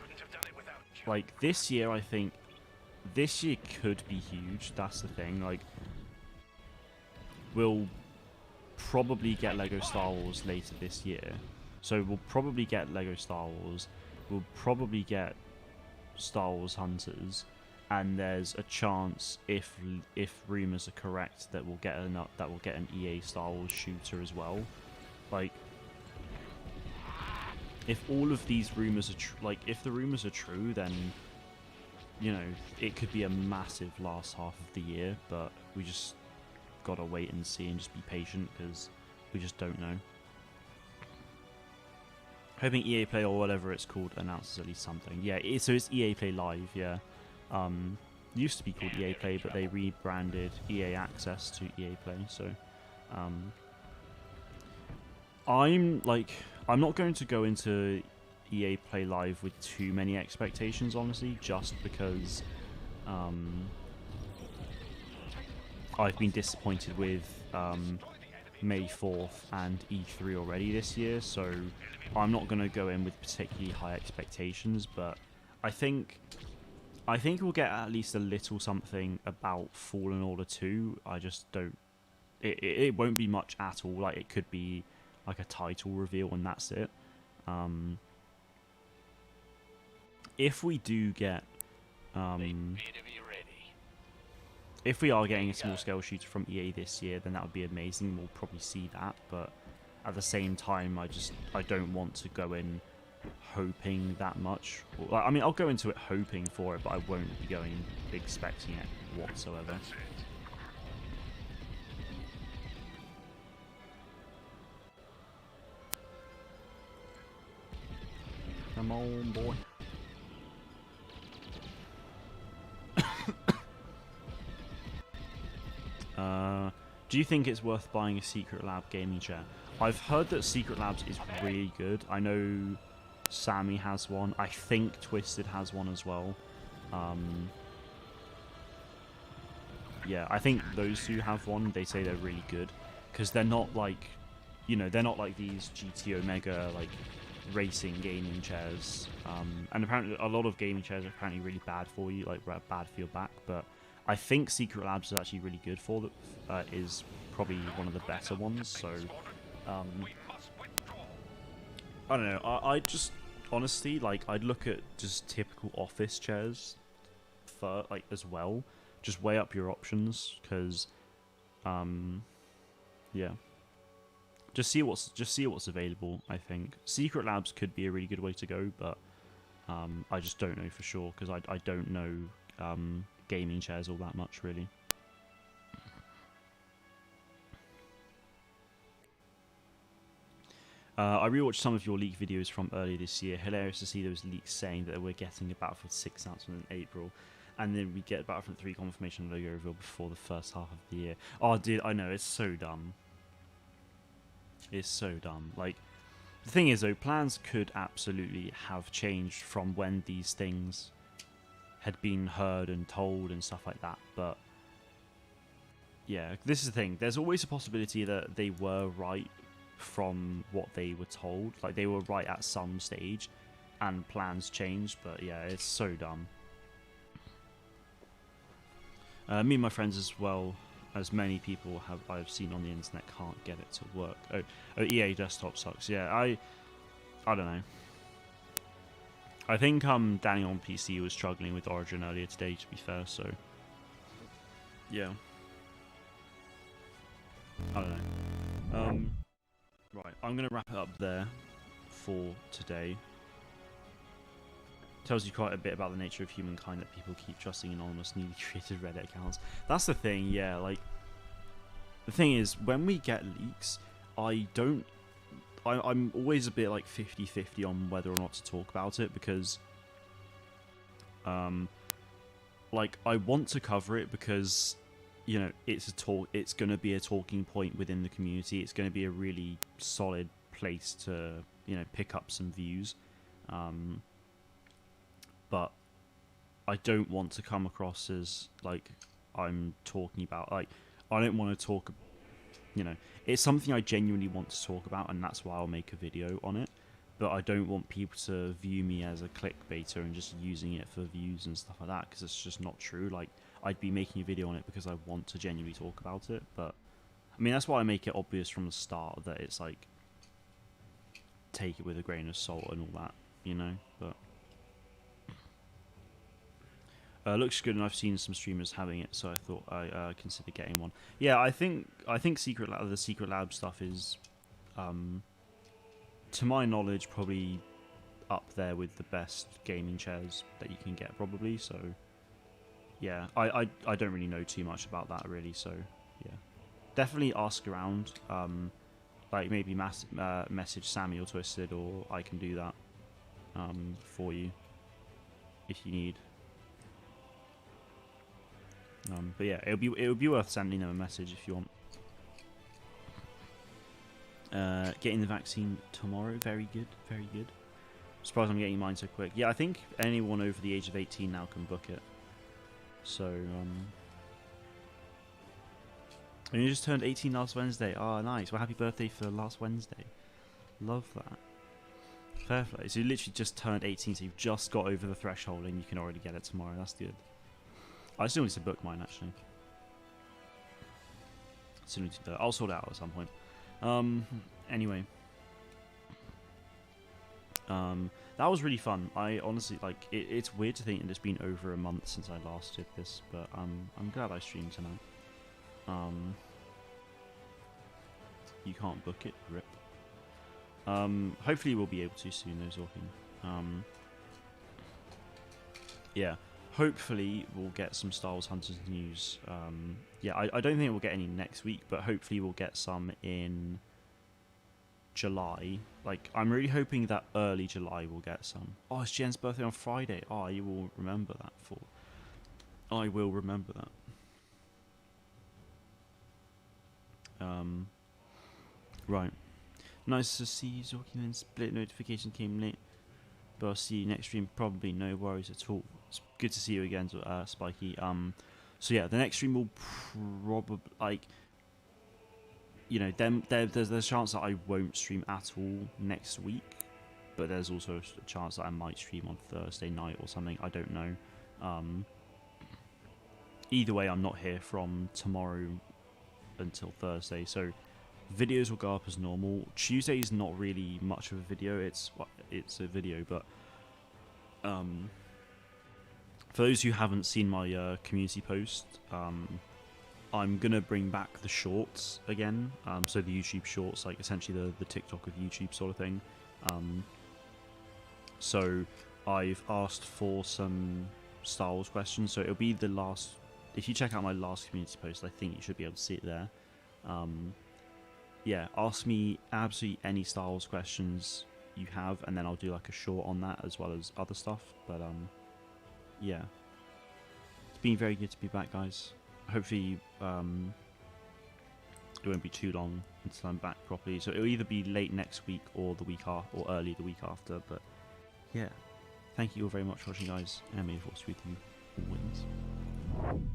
like, this year, I think, this year could be huge, that's the thing, like, we'll probably get Lego Star Wars later this year, so we'll probably get Lego Star Wars, we'll probably get Star Wars Hunters, and there's a chance, if rumors are correct, that we'll get an EA Star Wars shooter as well. Like, if all of these rumors are if the rumors are true, then you know it could be a massive last half of the year. But we just gotta wait and see and just be patient because we just don't know. Hoping EA Play or whatever it's called announces at least something. Yeah, so it's EA Play Live. Yeah. Used to be called EA Play, but they rebranded EA Access to EA Play. So, I'm not going to go into EA Play Live with too many expectations, honestly, just because I've been disappointed with May 4th and E3 already this year. So, I'm not going to go in with particularly high expectations, but I think we'll get at least a little something about Fallen Order 2. I just don't... It won't be much at all. Like, it could be like a title reveal and that's it. If we do get... if we are getting a small-scale shooter from EA this year, then that would be amazing. We'll probably see that, but at the same time, I don't want to go in hoping that much. I mean, I'll go into it hoping for it, but I won't be going expecting it whatsoever. Come on, boy. Do you think it's worth buying a Secret Lab gaming chair? I've heard that Secret Labs is really good. I know Sammy has one. I think Twisted has one as well. Yeah, I think those two have one. They say they're really good because they're not like, you know, they're not like these GT Omega like racing gaming chairs. And apparently a lot of gaming chairs are apparently really bad for you, like bad for your back. But I think Secret Labs is actually really good for that. Is probably one of the better ones. So I don't know. I just honestly, like, I'd look at just typical office chairs for like as well. Just weigh up your options, because yeah, just see what's available. I think Secret Labs could be a really good way to go, but I just don't know for sure because I don't know gaming chairs all that much really. I rewatched some of your leak videos from earlier this year. Hilarious to see those leaks saying that we're getting a Battlefield 6 announcement in April, and then we get Battlefront 3 confirmation logo reveal before the first half of the year. Oh, dude, I know, it's so dumb. It's so dumb. Like, the thing is, though, plans could absolutely have changed from when these things had been heard and told and stuff like that, but yeah, this is the thing. There's always a possibility that they were right from what they were told. Like, they were right at some stage and plans changed, but yeah, it's so dumb. Me and my friends, as well as many people I've seen on the internet, can't get it to work. Oh, EA desktop sucks. Yeah, I don't know. I think Danny on PC was struggling with Origin earlier today, to be fair, so yeah. I don't know. Right, I'm going to wrap it up there for today. Tells you quite a bit about the nature of humankind that people keep trusting anonymous, newly created Reddit accounts. That's the thing, yeah, like, the thing is, when we get leaks, I don't I'm always a bit like 50-50 on whether or not to talk about it, because like I want to cover it because, you know, it's going to be a talking point within the community. It's going to be a really solid place to, you know, pick up some views. But I don't want to come across as like I'm talking about, like, I don't want to talk, you know, it's something I genuinely want to talk about, and that's why I'll make a video on it. But I don't want people to view me as a clickbaiter and just using it for views and stuff like that, because it's just not true. Like, I'd be making a video on it because I want to genuinely talk about it. But I mean, that's why I make it obvious from the start that it's like, take it with a grain of salt and all that, you know. But looks good, and I've seen some streamers having it, so I thought I consider getting one. Yeah, I think the Secret Lab stuff is, to my knowledge, probably up there with the best gaming chairs that you can get, probably. So yeah, I don't really know too much about that really. So yeah, definitely ask around. Like maybe message Sammy or Twisted, or I can do that for you if you need. But yeah, it would be worth sending them a message if you want. Getting the vaccine tomorrow, very good, very good. Surprised I'm getting mine so quick. Yeah, I think anyone over the age of 18 now can book it. So, and you just turned 18 last Wednesday. Oh, nice. Well, happy birthday for last Wednesday. Love that. Fair play. So you literally just turned 18, so you've just got over the threshold and you can already get it tomorrow. That's good. I still need to book mine, actually. Still need to, I'll sort it out at some point. Anyway. That was really fun. I honestly, like, it's weird to think that it's been over a month since I last did this, but I'm glad I streamed tonight. You can't book it, rip. Hopefully we'll be able to soon, though, Zorkin. Yeah. Hopefully we'll get some Star Wars Hunters news. Yeah, I don't think we'll get any next week, but hopefully we'll get some in July. Like, I'm really hoping that early July we'll get some. Oh, it's Jen's birthday on Friday. Oh, you will remember that for. I will remember that. Right. Nice to see you, Zorky. Then split notification came late. But I'll see you next stream. Probably no worries at all. It's good to see you again, Spiky. So yeah, the next stream will probably, like, you know, there's a chance that I won't stream at all next week, but there's also a chance that I might stream on Thursday night or something. I don't know. Either way, I'm not here from tomorrow until Thursday, so videos will go up as normal. Tuesday is not really much of a video. It's a video, but for those who haven't seen my community post, I'm gonna bring back the shorts again. So the YouTube shorts, like essentially the TikTok of YouTube sort of thing. So I've asked for some Star Wars questions. So it'll be the last. If you check out my last community post, I think you should be able to see it there. Yeah, ask me absolutely any Star Wars questions you have, and then I'll do like a short on that as well as other stuff. But yeah, it's been very good to be back, guys. Hopefully it won't be too long until I'm back properly, so it'll either be late next week or the week after, or early the week after. But yeah, thank you all very much for watching, guys, and may the force be with you always.